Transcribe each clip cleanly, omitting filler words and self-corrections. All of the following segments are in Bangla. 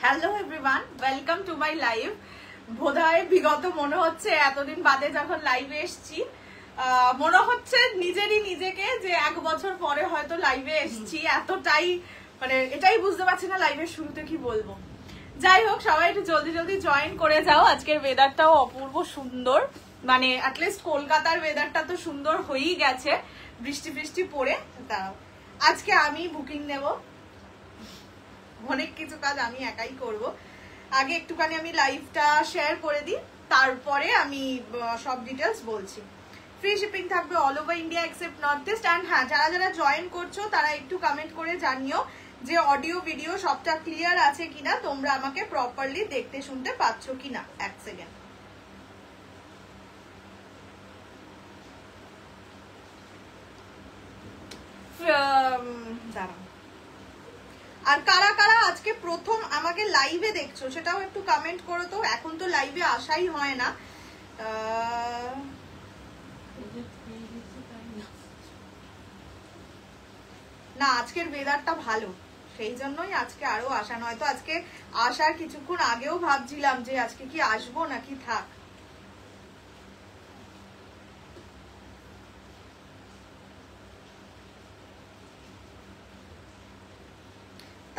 Hello everyone, welcome to my live. বোধহয় বিগত মনে হচ্ছে এতদিন বাদে যখন লাইভে এসছি, মনে হচ্ছে নিজেকে যে 1 বছর পরে হয়তো লাইভে এসছি। এতটাই মানে এটাই বুঝতে পারছি না লাইভের শুরুতে কি বলবো। যাই হোক, সবাই একটু জলদি জলদি জয়েন করে যাও। আজকের ওয়েদারটাও অপূর্ব সুন্দর, মানে অ্যাটলিস্ট কলকাতার ওয়েদারটা তো সুন্দর হয়েই গেছে বৃষ্টি বৃষ্টি পড়ে। আজকে আমি বুকিং নেব, অনেক কিছু কাজ আমি একাই করব। আগে একটুখানি আমি লাইভটা শেয়ার করে দিই, তারপরে আমি সব ডিটেলস বলছি। ফ্রি শিপিং থাকবে all over India except north east. And হ্যাঁ, যারা যারা জয়েন করছো তারা একটু কমেন্ট করে জানিও যে অডিও ভিডিও সবটা ক্লিয়ার আছে কিনা, তোমরা আমাকে প্রপারলি দেখতে শুনতে পাচ্ছ কিনা। 1 সেকেন্ড। দাঁড়াও। আর কারা কারা আজকে প্রথম আমাকে লাইভে দেখছো সেটাও একটু কমেন্ট করো তো। এখন তো লাইভে আসাই হয় না। না, আজকের ওয়েদারটা ভালো, সেই জন্যই আজকে আরো আসা। নয়তো আজকে আসার কিছুক্ষণ আগেও ভাবছিলাম যে আজকে কি আসবো নাকি থাক।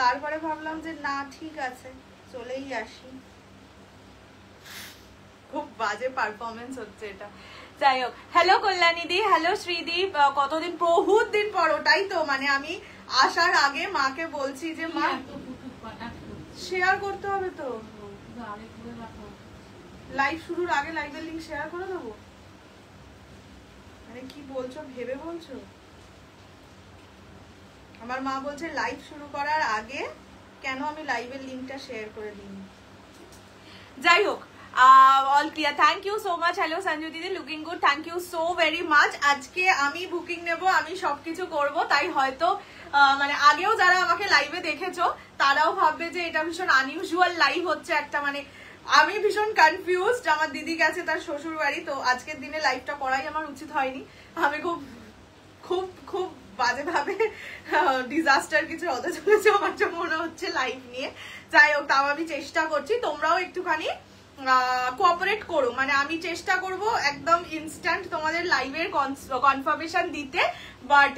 তারপরে ভাবলাম যে না, ঠিক আছে, চলেই আসি। খুব বাজে পারফরমেন্স হচ্ছে এটা। যাই হোক, হ্যালো কল্যাণীদি, হ্যালো শ্রীদীপ। কতদিন, বহুত দিন পর। ওটাই তো, মানে আমি আসার আগে মাকে বলছি যে মা শেয়ার করতে হবে তো, লাইভ শুরুর আগে লাইভের লিংক শেয়ার করে দেবো। মানে কি বলছো, ভেবে বলছো? আমার মা বলছে লাইভ শুরু করার আগে কেন আমি লাইভের লিংকটা শেয়ার করে দিই। যাই হোক, all clear. Thank you so much. Hello Sanju দিদি, looking good, thank you so very much. আজকে আমি বুকিং নেব, আমি সবকিছু করব, তাই হয়তো মানে আগেও যারা আমাকে লাইভে দেখেছো তারাও ভাববে যে এটা ভীষণ আনইউজুয়াল লাইভ হচ্ছে একটা। মানে আমি ভীষণ কনফিউজড। আমার দিদি গেছে তার শ্বশুর বাড়ি, তো আজকের দিনে লাইভটা করাই আমার উচিত হয়নি। আমি খুব খুব খুব বাজেভাবে ডিজাস্টার কিছু হতে চলেছে আমার যা মনে হচ্ছে লাইভ নিয়ে। যাই হোক, তাও আমি চেষ্টা করছি, তোমরাও একটুখানি কোঅপারেট করো। মানে আমি চেষ্টা করব একদম ইনস্ট্যান্ট তোমাদের লাইভের কনফার্মেশন দিতে, বাট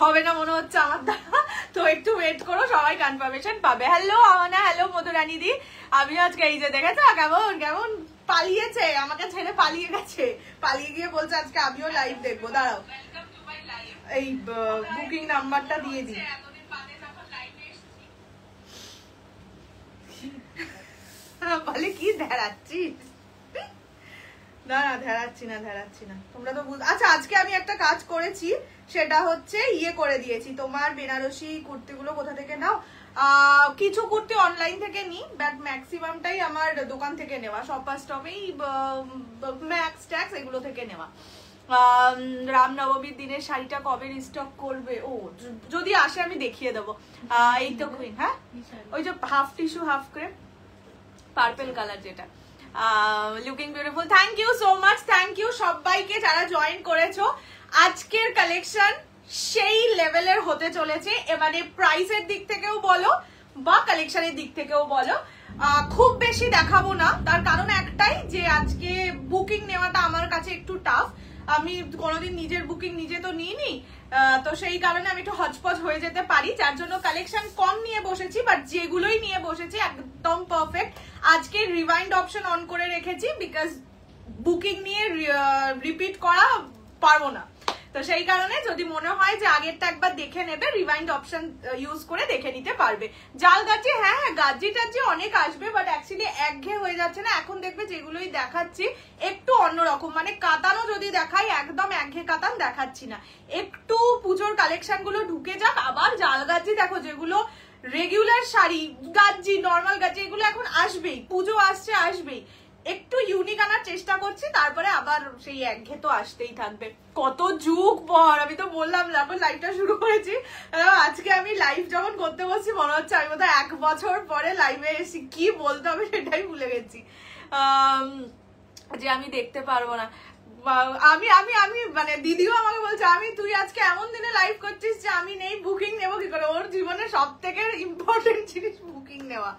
হবে না মনে হচ্ছে আমার দ্বারা। তো একটু ওয়েট করো, সবাই কনফার্মেশন পাবে। হ্যালো আওয়ানা, হ্যালো মধুরানী দি। আমিও আজকে এই যে দেখেছো কেমন কেমন পালিয়েছে, আমাকে ছেড়ে পালিয়ে গেছে, পালিয়ে গিয়ে বলছে আজকে আমিও লাইভ দেখবো। দাঁড়াও, এই বুকিং নাম্বারটা দিয়ে দিই। বলে কি ধ্যারাচ্ছিস? না না, ধ্যারাচ্ছি না, তোমরা তো আচ্ছা, আজকে আমি একটা কাজ করেছি, সেটা হচ্ছে ইয়ে করে দিয়েছি। তোমার বেনারসি কুর্তিগুলো কোথা থেকে নাও? কিছু কুর্তি অনলাইন থেকে নিই, বাট ম্যাক্সিমামটাই আমার দোকান থেকে নেওয়া, শপার স্টপেই, ম্যাক্স ট্যাক্স এগুলো থেকে নেওয়া। রামনবমীর দিনের শাড়িটা কবে রিস্টক করবে? ও, যদি আসে আমি দেখিয়ে দেবো। এই তো কুইন, হ্যাঁ ওই যে half tissue half crepe purple colour যেটা। Looking beautiful, thank you so much. Thank you সবাইকে যারা জয়েন করেছো। আজকের কালেকশন সেই লেভেলের হতে চলেছে, মানে প্রাইসের দিক থেকেও বলো বা কালেকশনের দিক থেকেও বলো। খুব বেশি দেখাবো না, তার কারণ একটাই যে আজকে বুকিং নেওয়াটা আমার কাছে একটু টাফ। আমি কোনোদিন নিজের বুকিং নিজে তো নিইনি, তো সেই কারণে আমি একটু হচপচ হয়ে যেতে পারি, যার জন্য কালেকশন কম নিয়ে বসেছি, বাট যেগুলোই নিয়ে বসেছি একদম পারফেক্ট। আজকে রিভাইন্ড অপশন অন করে রেখেছি, বিকজ বুকিং নিয়ে রিপিট করা পারবো না। তো সেই কারণে যদি মনে হয় যে আগেরটা একবার দেখে নেবে, রিভাইন্ড অপশন ইউজ করে দেখে নিতে পারবে। জাল গাজি, হ্যাঁ গাজি টাজি অনেক আসবে, বাট অ্যাকচুয়ালি একঘেয়ে হয়ে যাচ্ছে না। এখন দেখবে যেগুলোই দেখাচ্ছি একটু অন্যরকম, মানে কাতানও যদি দেখাই একদম একঘেয়ে কাতান দেখাচ্ছি না, একটু পুজোর কালেকশন গুলো ঢুকে যাক। আবার জাল গাজি দেখো, যেগুলো রেগুলার শাড়ি গাজি, নর্মাল গাজি, এগুলো এখন আসবেই, পুজো আসছে আসবেই। একটু ইউনিক আনার চেষ্টা করছি, তারপরে আবার সেই একঘেয়ে তো আসতেই থাকবে। কত যুগ পর, আমি তো বললাম যখন লাইভটা শুরু করেছি, আজকে আমি লাইভ যখন করতে বসছি মনে হচ্ছে আমি বোধহয় 1 বছর পরে লাইভে এসেছি। কি বলতে হবে সেটাই ভুলে গেছি, যে আমি দেখতে পারবো না। আমি আমি আমি মানে দিদিও আমাকে বলছে আমি তুই আজকে এমন দিনে লাইভ করছিস যে আমি নেই, বুকিং নেবো কি করে? ওর জীবনে সব থেকে ইম্পর্টেন্ট জিনিস বুকিং নেওয়া।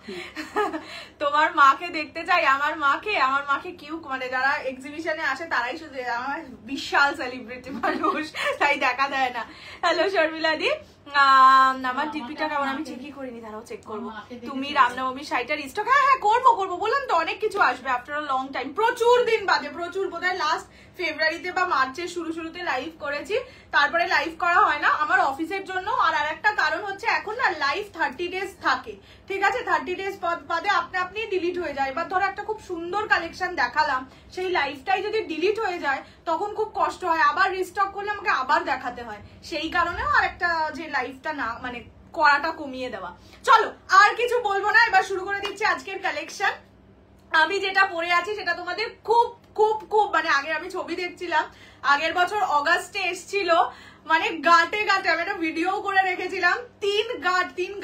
তোমার মাকে দেখতে চাই, আমার মাকে কিউ মানে যারা এক্সিবিশনে আসে তারাই শুধু আমার বিশাল সেলিব্রিটি মানুষ, তাই দেখা দেয় না। হ্যালো শর্মিলা দি, আমার ডিপিটা কেমন? আমি চেকই করিনি, তারাও চেক করবো। তুমি রামনবমী শাড়িটার স্টক? হ্যাঁ করবো বললাম তো, অনেক কিছু আসবে আফটার আ লং টাইম, প্রচুর দিন বাদে, প্রচুর, বোধহয় লাস্ট ফেব্রুয়ারিতে বা মার্চের শুরুতে লাইভ করেছি, তারপরে লাইভ করা হয় না আমার অফিসের জন্য। আর একটা কারণ হচ্ছে এখন না লাইভ 30 ডেজ থাকে, ঠিক আছে? 30 ডেজ বাদে আপনি ডিলিট হয়ে যায়। এবার ধরো একটা খুব সুন্দর কালেকশন দেখালাম, সেই লাইভটাই যদি ডিলিট হয়ে যায় তখন খুব কষ্ট হয়, আবার রিস্টক করলে আমাকে আবার দেখাতে হয়। সেই কারণেও আর একটা যে লাইভটা না মানে করাটা কমিয়ে দেওয়া। চলো আর কিছু বলবো না, এবার শুরু করে দিচ্ছি আজকের কালেকশন। আমি যেটা পরে আছি সেটা তোমাদের খুব খুব খুব মানে আগে আমি ছবি দেখছিলাম, আগের বছর অগাস্টে এসছিল, মানে গাঁটে আমি একটা ভিডিও করে রেখেছিলাম। 3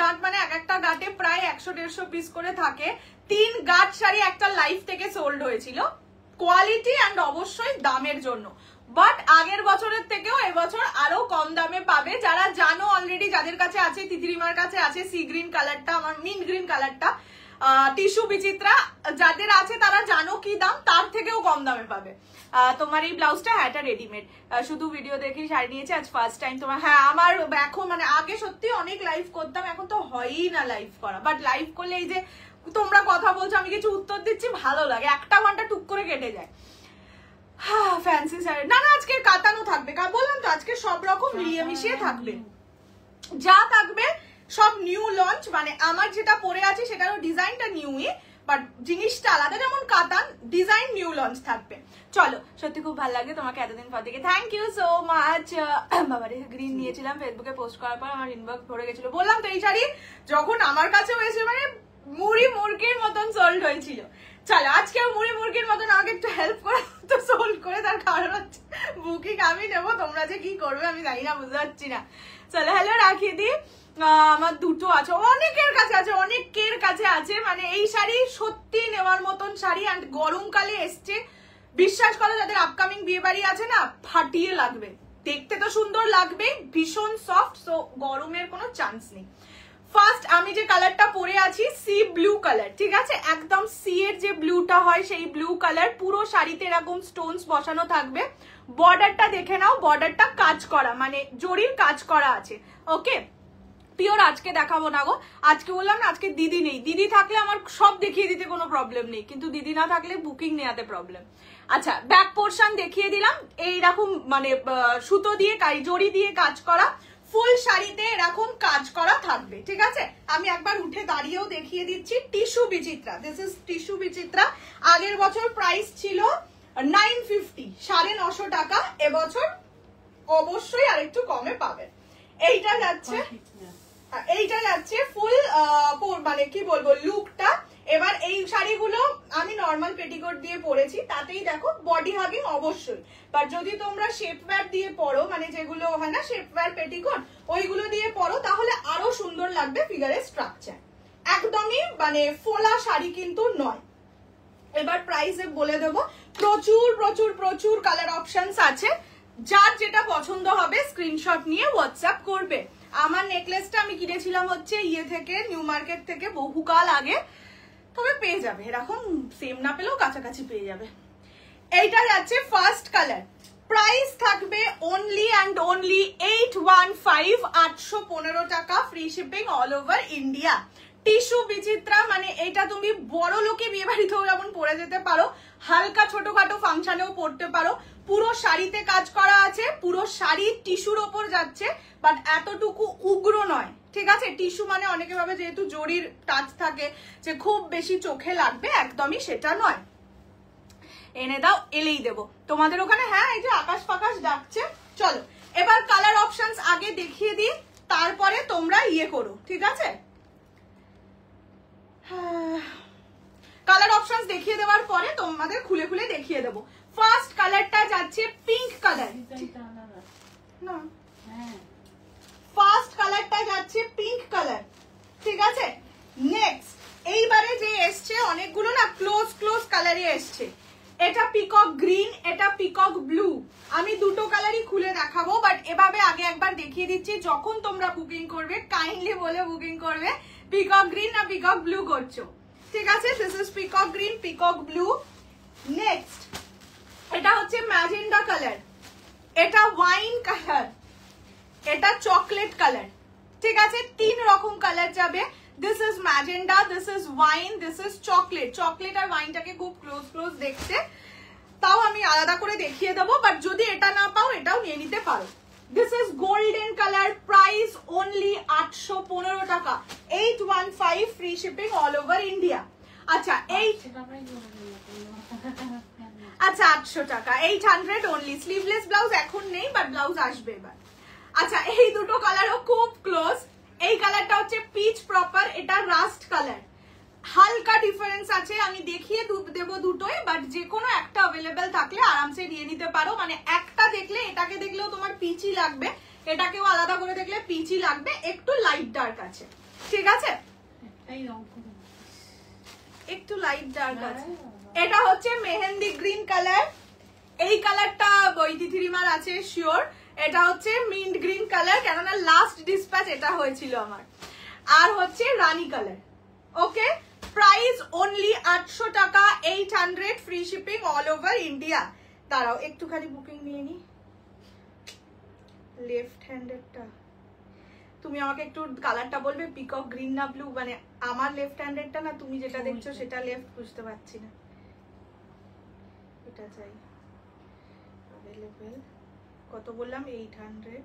গাঁট মানে এক একটা গাঁটে প্রায় 100-150 পিস করে থাকে। 3 গাঁট শাড়ি একটা লাইভ থেকে সোল্ড হয়েছিল, কোয়ালিটি অ্যান্ড অবশ্যই দামের জন্য। বাট আগের বছরের থেকেও এবছর আরো কম দামে পাবে। যারা জানো অলরেডি, যাদের কাছে আছে, তিতিরিমার কাছে আছে সি গ্রিন কালারটা, আমার মিন্ট গ্রিন কালারটা, টিস্যু বিচিত্রা যাদের আছে তারা জানো কি দাম, তার থেকেও কম দামে পাবে। তোমার এই ব্লাউজটা, হ্যাঁ এটা রেডিমেড, শুধু ভিডিও দেখে শাড়ি নিয়েছে, আজ ফার্স্ট টাইম তোমার। হ্যাঁ আমার এখন মানে আগে সত্যি অনেক লাইভ করতাম, এখন তো হয়ই না লাইভ করা। বাট লাইভ করলে এই যে তোমরা কথা বলছো, আমি কিছু উত্তর দিচ্ছি, ভালো লাগে, 1 ঘন্টা টুক করে কেটে যায়। হ্যাঁ ফ্যান্সি শাড়ি না আজকে কাতানো থাকবে, বললাম তো আজকে সব রকম মিলিয়ে মিশিয়ে থাকবে, যা থাকবে সব নিউ লঞ্চ। মানে আমার যেটা পরে আছে সেটারও ডিজাইনটা নিউই, বাট জিনিসটা আলাদা, যেমন কাতান ডিজাইন নিউ লঞ্চ থাকবে। চলো সত্যি খুব ভালো লাগে তোমাকে এতদিন পর থেকে, থ্যাংক ইউ সো মাচ। বাবারে গ্রিন নিয়েছিলাম, ফেসবুকে পোস্ট করার পর আমার ইনবক্স ভরে গেছিল। বললাম তো এই শাড়ি যখন আমার কাছেও এসে মানে মুড়ি মুরগির মতন সোল্ড হয়েছিল। চলো আজকেও মুড়ি মুরগির মতন আমাকে একটু হেল্প করে তো সোল্ড করে, তার কারণ হচ্ছে বুকিং আমি নেবো, তোমরা যে কি করবে আমি জানি না, বুঝতে পারছি না। চলো হ্যালো রাখি দি, আমার দুটো আছে, অনেকের কাছে আছে মানে এই শাড়ি সত্যি নেওয়ার মতন শাড়ি। অ্যান্ড গরমকালে এসছে, বিশ্বাস করো যাদের আপকামিং বিয়ে বাড়ি আছে না, ফাটিয়ে লাগবে, দেখতে তো সুন্দর লাগবে, ভীষণ সফট, সো গরমের কোনো চান্স নেই। ফার্স্ট আমি যে কালারটা পরে আছি সি ব্লু কালার, ঠিক আছে? একদম সি এর যে ব্লুটা হয় সেই ব্লু কালার, পুরো শাড়িতে এরকম স্টোনস বসানো থাকবে। বর্ডারটা দেখে নাও, বর্ডারটা কাজ করা, মানে জরির কাজ করা আছে, ওকে? পিওর আজকে দেখাবো না গো, আজকে বললাম না আজকে দিদি নেই, দিদি থাকলে আমার সব দেখিয়ে দিতে কোনো প্রবলেম নেই, কিন্তু দিদি না থাকলে বুকিং নেওয়াতে প্রবলেম। আচ্ছা ব্যাক পোর্শন দেখিয়ে দিলাম, এইরকম মানে সুতো দিয়ে জরি দিয়ে কাজ করা, ফুল শাড়িতে এরকম কাজ করা থাকবে, ঠিক আছে? আমি একবার উঠে দাঁড়িয়েও দেখিয়ে দিচ্ছি। টিস্যু বিচিত্রা, দিস ইজ টিস্যু বিচিত্রা। আগের বছর প্রাইস ছিল 950, 950 টাকা, এবছর অবশ্যই আরেকটু কমে পাবেন। এইটা যাচ্ছে ফুল মানে কি বলবো লুকটা। এবার এই শাড়িগুলো আমি নর্মাল পেটিকোট দিয়ে পরেছি, তাতেই দেখো বডি হাগিং অবশ্যই। বাট যদি তোমরা শেপওয়্যার দিয়ে পরো, মানে যেগুলো হয় না শেপওয়্যার পেটিকোট, ওইগুলো দিয়ে পরো তাহলে আরো সুন্দর লাগবে ফিগারের স্ট্রাকচার। একদমই মানে ফোলা শাড়ি কিন্তু নয়। এবার প্রাইসে বলে দেবো, প্রচুর প্রচুর প্রচুর কালার অপশনস আছে, যার যেটা পছন্দ হবে স্ক্রিনশট নিয়ে হোয়াটসঅ্যাপ করবে। আমার নেকলেসটা আমি কিনেছিলাম হচ্ছে থেকে, নিউ মার্কেট থেকে, বহুকাল আগে, তবে পেয়ে যাবে এরকম, সেম না পেলেও কাছাকাছি পেয়ে যাবে। এইটা যাচ্ছে ফার্স্ট কালার, প্রাইস থাকবে অনলি অ্যান্ড অনলি 815, 815 টাকা, free shipping all over India. Tissue বিচিত্রা, মানে এটা তুমি বড় লোকে বিয়ে বাড়িতেও যেমন পরে যেতে পারো, হালকা ছোটখাটো ফাংশনেও পরতে পারো। পুরো শাড়িতে কাজ করা আছে, পুরো শাড়ি টিস্যুর ওপর যাচ্ছে, বাট এতটুকু উগ্র নয়, ঠিক আছে? টিস্যু মানে অনেকে ভাবে যেহেতু জরির টাচ থাকে যে খুব বেশি চোখে লাগবে, একদমই সেটা নয়। এনে দাও, এলেই দেবো তোমাদের ওখানে। হ্যাঁ এই যে আকাশ ফাকাশ ডাকছে। চলো এবার কালার অপশনস আগে দেখিয়ে দিই, তারপরে তোমরা ইয়ে করো, ঠিক আছে? কালার অপশনস দেখিয়ে দেওয়ার পরে তোমাদের খুলে খুলে দেখিয়ে দেবো। ফার্স্ট কালারটা যাচ্ছে পিঙ্ক কালার, না ফার্স্ট কালারটা যাচ্ছে পিঙ্ক কালার, ঠিক আছে? নেক্সট এইবারে যে এসছে অনেকগুলো না ক্লোজ কালারে এসছে, এটা পিকক গ্রিন, এটা পিকক ব্লু। আমি দুটো কালারই খুলে দেখাবো, বাট এভাবে আগে একবার দেখিয়ে দিচ্ছি, যখন তোমরা বুকিং করবে কাইন্ডলি বলে বুকিং করবে পিকক গ্রিন না পিকক ব্লু করছো, ঠিক আছে? This is peacock green, peacock blue. Next এটা হচ্ছে ম্যাজেন্ডা কালার, এটা ওয়াইন কালার, এটা চকলেট কালার, ঠিক আছে? 3 রকম কালার যাবে। This is magenta, this is wine, this is chocolate. Chocolate আর ওয়াইনটাকে খুব ক্লোজ দেখতে, তাও আমি আলাদা করে দেখিয়ে দেবো, বাট যদি এটা না পাও এটাও নিয়ে নিতে পারো। This is golden colour, price only 815 টাকা, 815, free shipping all over India. আচ্ছা 800 টাকা, 800 অনলি। স্লিভলেস ব্লাউজ এখন নেই, বাট ব্লাউজ আসবে এবার। আচ্ছা এই দুটো কালারও খুব ক্লোজ। এই কালারটা হচ্ছে পিচ প্রপার, এটা রাস্ট কালার, হালকা ডিফারেন্স আছে, আমি দেখিয়ে দেবো দুটোই, বাট যে কোনো একটা অ্যাভেলেবেল থাকলে আরামসে নিয়ে নিতে পারো। মানে একটা দেখলে এটাকে দেখলেও তোমার পিচই লাগবে, এটাকেও আলাদা করে দেখলে পিচই লাগবে, একটু লাইট ডার্ক আছে, ঠিক আছে? একটু লাইট ডার্ক আছে। এটা হচ্ছে মেহেন্দি গ্রিন কালার, এই কালারটা বৈদিথিরিমার আছে শিওর। এটা হচ্ছে মিন্ট গ্রিন কালার, কেননা লাস্ট ডিসপ্যাচ এটা হয়েছিল আমার। আর হচ্ছে রানী কালার। ওকে, প্রাইস অনলি 800 টাকা, 800, free shipping all over India. দাঁড়াও একটুখানি বুকিং নিয়ে নি। লেফট হ্যান্ডেডটা তুমি আমাকে একটু কালারটা বলবে, পিকক গ্রিন না ব্লু? মানে আমার লেফট হ্যান্ডেডটা না, তুমি যেটা দেখছো সেটা লেফট, বুঝতে পারছি না। এটা চাই অ্যাভেলেবল। কত বললাম? 800।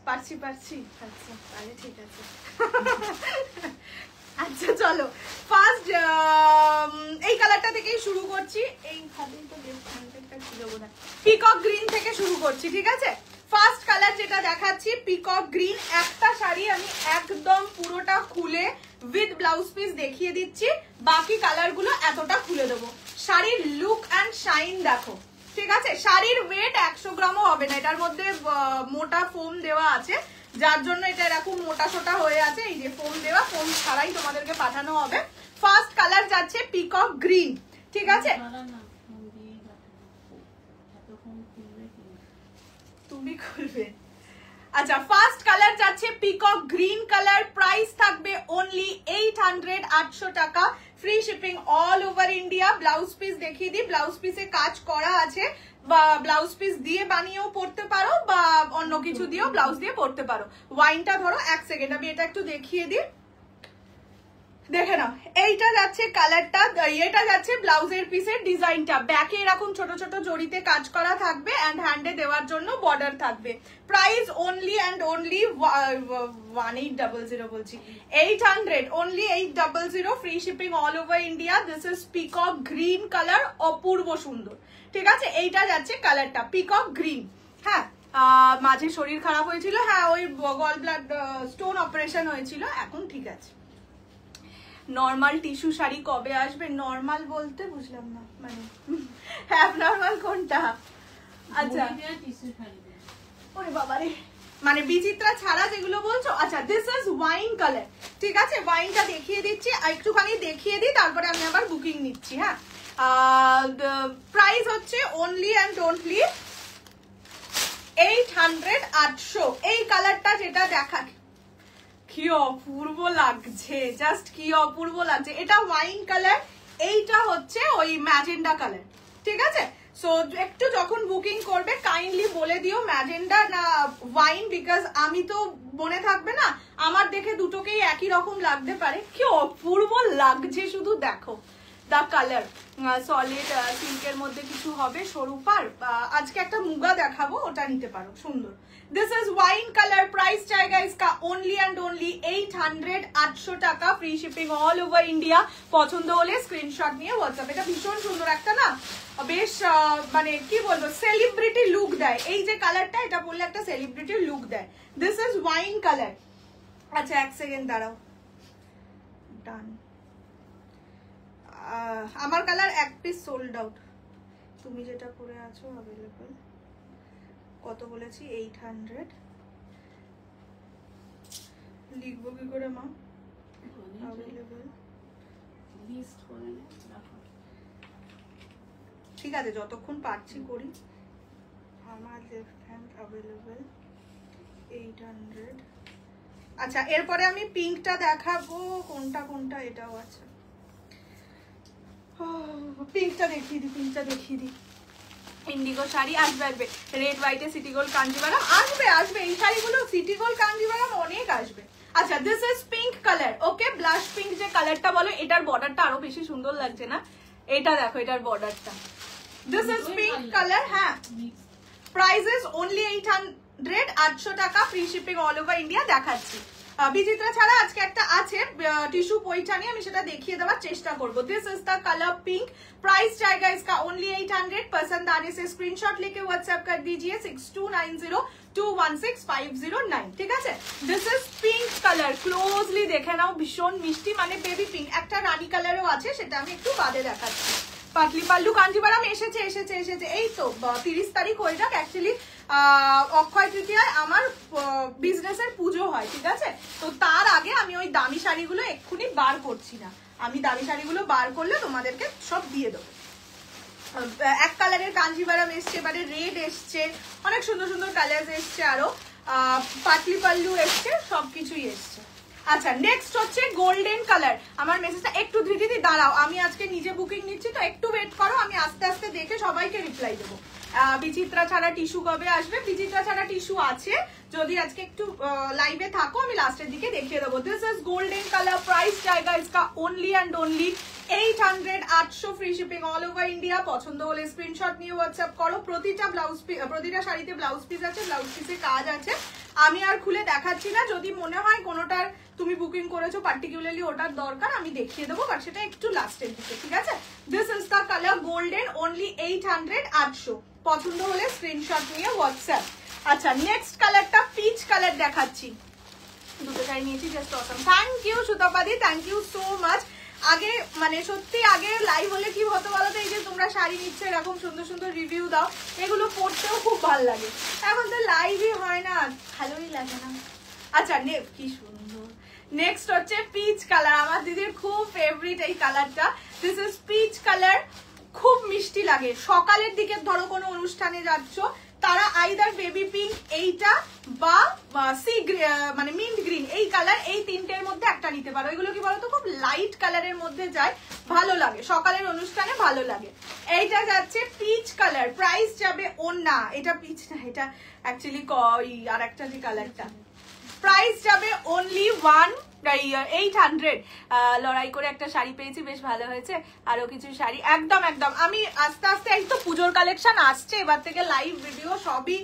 পারছি। আচ্ছা তাহলে ঠিক আছে। আচ্ছা চলো ফার্স্ট এই কালারটা থেকেই শুরু করছি। এই খাতেই তো লেফট হ্যান্ডেডটা ছিল বোধ হয়। পিকক গ্রিন থেকে শুরু করছি, ঠিক আছে? ফার্স্ট কালার যেটা দেখাচ্ছি পিকক গ্রিন। একটা শাড়ি আমি একদম পুরোটা খুলে উইথ ব্লাউজ পিস দেখিয়ে দিচ্ছি, বাকি কালারগুলো এতটা খুলে দেবো। শাড়ির লুক অ্যান্ড শাইন দেখো, ঠিক আছে? শাড়ির ওয়েট 100 গ্রামও হবে না, এটার মধ্যে মোটা ফোম দেওয়া আছে, যার জন্য এটা এরকম মোটা সোটা হয়ে আছে। এই যে ফোম দেওয়া, ফোম ছাড়াই তোমাদেরকে পাঠানো হবে। ফার্স্ট কালার যাচ্ছে পিকক গ্রিন, ঠিক আছে? তুমি খুলবে? আচ্ছা ফার্স্ট কালার যাচ্ছে পিকক গ্রিন কালার, প্রাইস থাকবে অনলি 800, 800 টাকা, free shipping all over India. Blouse piece দেখিয়ে দিই, ব্লাউজ পিসে কাজ করা আছে, বা ব্লাউজ পিস দিয়ে বানিয়েও পড়তে পারো, বা অন্য কিছু দিয়েও ব্লাউজ দিয়ে পড়তে পারো। ওয়াইনটা ধরো, 1 সেকেন্ড আমি এটা একটু দেখিয়ে দিই, দেখে নাও। এইটা যাচ্ছে কালারটা, এটা যাচ্ছে ব্লাউজের পিসের ডিজাইনটা। ব্যাকে এরকম ছোট ছোট জড়িতে কাজ করা থাকবে, এন্ড হ্যান্ডে দেওয়ার জন্য বর্ডার থাকবে। প্রাইস অনলি অ্যান্ড অনলি 1800 বলছি, 800, only 800, free shipping all over India. This is peacock green colour, অপূর্ব সুন্দর, ঠিক আছে? এইটা যাচ্ছে কালারটা পিকক গ্রিন। হ্যাঁ মাঝে শরীর খারাপ হয়েছিল, হ্যাঁ ওই গল ব্লাড স্টোন অপারেশন হয়েছিল, এখন ঠিক আছে। নর্মাল টিস্যু শাড়ি কবে আসবে? নর্মাল বলতে বুঝলাম না, মানে অ্যাবনর্মাল কোনটা? আচ্ছা ওরে বাবারে, মানে বিচিত্রা ছাড়া যেগুলো বলছো। আচ্ছা দিস ইজ ওয়াইন কালার, ঠিক আছে? ওয়াইনটা দেখিয়ে দিচ্ছি, একটুখানি দেখিয়ে দিই, তারপরে আমি আবার বুকিং নিচ্ছি। হ্যাঁ প্রাইস হচ্ছে অনলি অ্যান্ড অনলি 800, 800। এই কালারটা যেটা দেখা, কি অপূর্ব লাগছে, জাস্ট কি অপূর্ব লাগছে। এটা ওয়াইন কালার, এইটা হচ্ছে ওই ম্যাজেন্ডা কালার, ঠিক আছে? সো একটু যখন বুকিং করবে কাইন্ডলি বলে দিও ম্যাজেন্ডা না ওয়াইন, বিকজ আমি তো মনে থাকবে না, আমার দেখে দুটোকেই একই রকম লাগতে পারে। কি অপূর্ব লাগছে শুধু দেখো। দা কালার সলিড সিল্কের মধ্যে কিছু হবে সরু পার। আজকে একটা মুগা দেখাবো, ওটা নিতে পারো, সুন্দর। This is wine colour, price জায়গা ইসকা অনলি অ্যান্ড অনলি 800, 800 টাকা, free shipping all over India. পছন্দ হলে স্ক্রিনশট নিয়ে হোয়াটসঅ্যাপ। এটা ভীষণ সুন্দর একটা না, বেশ মানে কি বলবো, সেলিব্রিটি লুক দেয়। এই যে কালারটা, এটা বললে একটা সেলিব্রিটি লুক দেয়। This is wine colour. আচ্ছা 1 সেকেন্ড দাঁড়াও, ডান। আমার কালার 1 পিস সোল্ড আউট, তুমি যেটা পরে আছো অ্যাভেলেবল। কত বলেছি? 800। লিখবো কি করে মা? অ্যাভেলেবল ঠিক আছে, যতক্ষণ পারছি করি। আমার লেফট হ্যান্ড অ্যাভেলেবল 800। আচ্ছা, এরপরে আমি পিঙ্কটা দেখাবো। কোনটা এটাও আছে, পিঙ্কটা দেখিয়ে দিই। ইন্ডিগো শাড়ি আসবে, রেড হোয়াইটে সিটি গোল্ড কাঞ্জিভারাম আসবে। এই শাড়িগুলো সিটি গোল্ড কাঞ্জিভারাম অনেক আসবে। আচ্ছা, this is pink colour. Okay, blush pink যে কালারটা বলো, এটার বর্ডারটা আরো বেশি সুন্দর লাগছে না? এটা দেখো, এটার বর্ডারটা। This is pink colour. হ্যাঁ, প্রাইস ইজ অনলি 800, 800 টাকা, free shipping all over India. দেখাচ্ছি বিচিত্রা ছাড়া আজকে একটা আছে টিস্যু পৈঠানি, আমি সেটা দেখিয়ে দেওয়ার চেষ্টা করবো। This is the colour pink. Price जाएगा इसका ओनली 800। पसंद आने से स्क्रीनशॉट लेके व्हाट्सएप कर दीजिए 6290216509। ঠিক আছে, this is pink colour. Closely দেখে নাও, ভীষণ মিষ্টি, মানে বেবি পিঙ্ক। একটা রানী কালারও আছে, সেটা আমি একটু বাদে দেখাচ্ছি। পাতলি পাল্লু কাঞ্জিভারাম এসেছে। এই তো 30 তারিখ হয়ে যাক। অ্যাকচুয়ালি অক্ষয় তৃতীয়ায় আমার বিজনেসের পুজো হয়, ঠিক আছে? তো তার আগে আমি ওই দামি শাড়িগুলো এক্ষুনি বার করছি না। আমি দামি শাড়িগুলো বার করলে তোমাদেরকে সব দিয়ে দেবো। এক কালারের কাঞ্জিভারাম এসছে, এবারে রেড এসছে, অনেক সুন্দর সুন্দর কালার এসছে, আরো পাতলি পাল্লু এসছে, সবকিছুই এসছে। আচ্ছা, নেক্সট হচ্ছে গোল্ডেন কালার। আমার মেসেজটা একটু ধীরে দাঁড়াও, আমি আজকে নিজে বুকিং নিচ্ছি, তো একটু ওয়েট করো, আমি আস্তে আস্তে দেখে সবাইকে রিপ্লাই দেবো। বিচিত্রা ছাড়া টিস্যু কবে আসবে? বিচিত্রা ছাড়া টিস্যু আছে, যদি আজকে একটু লাইভে থাকো আমি লাস্টের দিকে দেখিয়ে দেবো। This is golden colour. Price জায়গা इसका only and only 800, 800 free shipping all over India. পছন্দ হলে স্ক্রিনশট নিয়ে হোয়াটসঅ্যাপ করো। প্রতিটা শাড়িতে ব্লাউজ পিস আছে, ব্লাউজ পিসে কাজ আছে। আমি আর খুলে দেখাচ্ছি না, যদি মনে হয় কোনোটার তুমি বুকিং করেছো পার্টিকুলারলি ওটার দরকার, আমি দেখিয়ে দেবো, বাট সেটা একটু লাস্টের দিকে, ঠিক আছে? This is the colour golden, only 800, 800। পছন্দ হলে স্ক্রিনশট নিয়ে হোয়াটসঅ্যাপ। আচ্ছা, নেক্সট কালারটা পিচ কালার দেখাচ্ছি। দুটো শাড়ি নিয়েছি, জাস্ট অসাম। থ্যাংক ইউ সুতপাদি, থ্যাংক ইউ সো মাচ। আগে মানে সত্যি আগে লাইভ হলে কি হতো বলতো, এই যে তোমরা শাড়ি নিচ্ছ, এরকম সুন্দর সুন্দর রিভিউ দাও, এগুলো পড়তেও খুব ভালো লাগে। এখন তো লাইভই হয় না, ভালোই লাগে না। আচ্ছা, কি সুন্দর। নেক্সট হচ্ছে পিচ কালার, আমার দিদির খুব ফেভারিট এই কালারটা। দিস ইজ পিচ কালার, খুব মিষ্টি লাগে। সকালের দিকে ধরো কোনো অনুষ্ঠানে যাচ্ছ, তারা আইদার বেবি পিঙ্ক এইটা বা সি মানে মিন্ট গ্রিন, এই কালার, এই তিনটের মধ্যে একটা নিতে পারো। এগুলো কি বলতো, খুব লাইট কালারের মধ্যে যায়, ভালো লাগে, সকালের অনুষ্ঠানে ভালো লাগে। এইটা যাচ্ছে পিচ কালার। প্রাইস যাবে ওন্না, এটা পিচ না, এটা অ্যাকচুয়ালি আর একটা যে কালারটা। প্রাইস যাবে অনলি 800। লড়াই করে একটা শাড়ি পেয়েছি, বেশ ভালো হয়েছে। আরো কিছু শাড়ি একদম আমি আস্তে আস্তে, এই তো পুজোর কালেকশন আসছে, এবার থেকে লাইভ ভিডিও সবই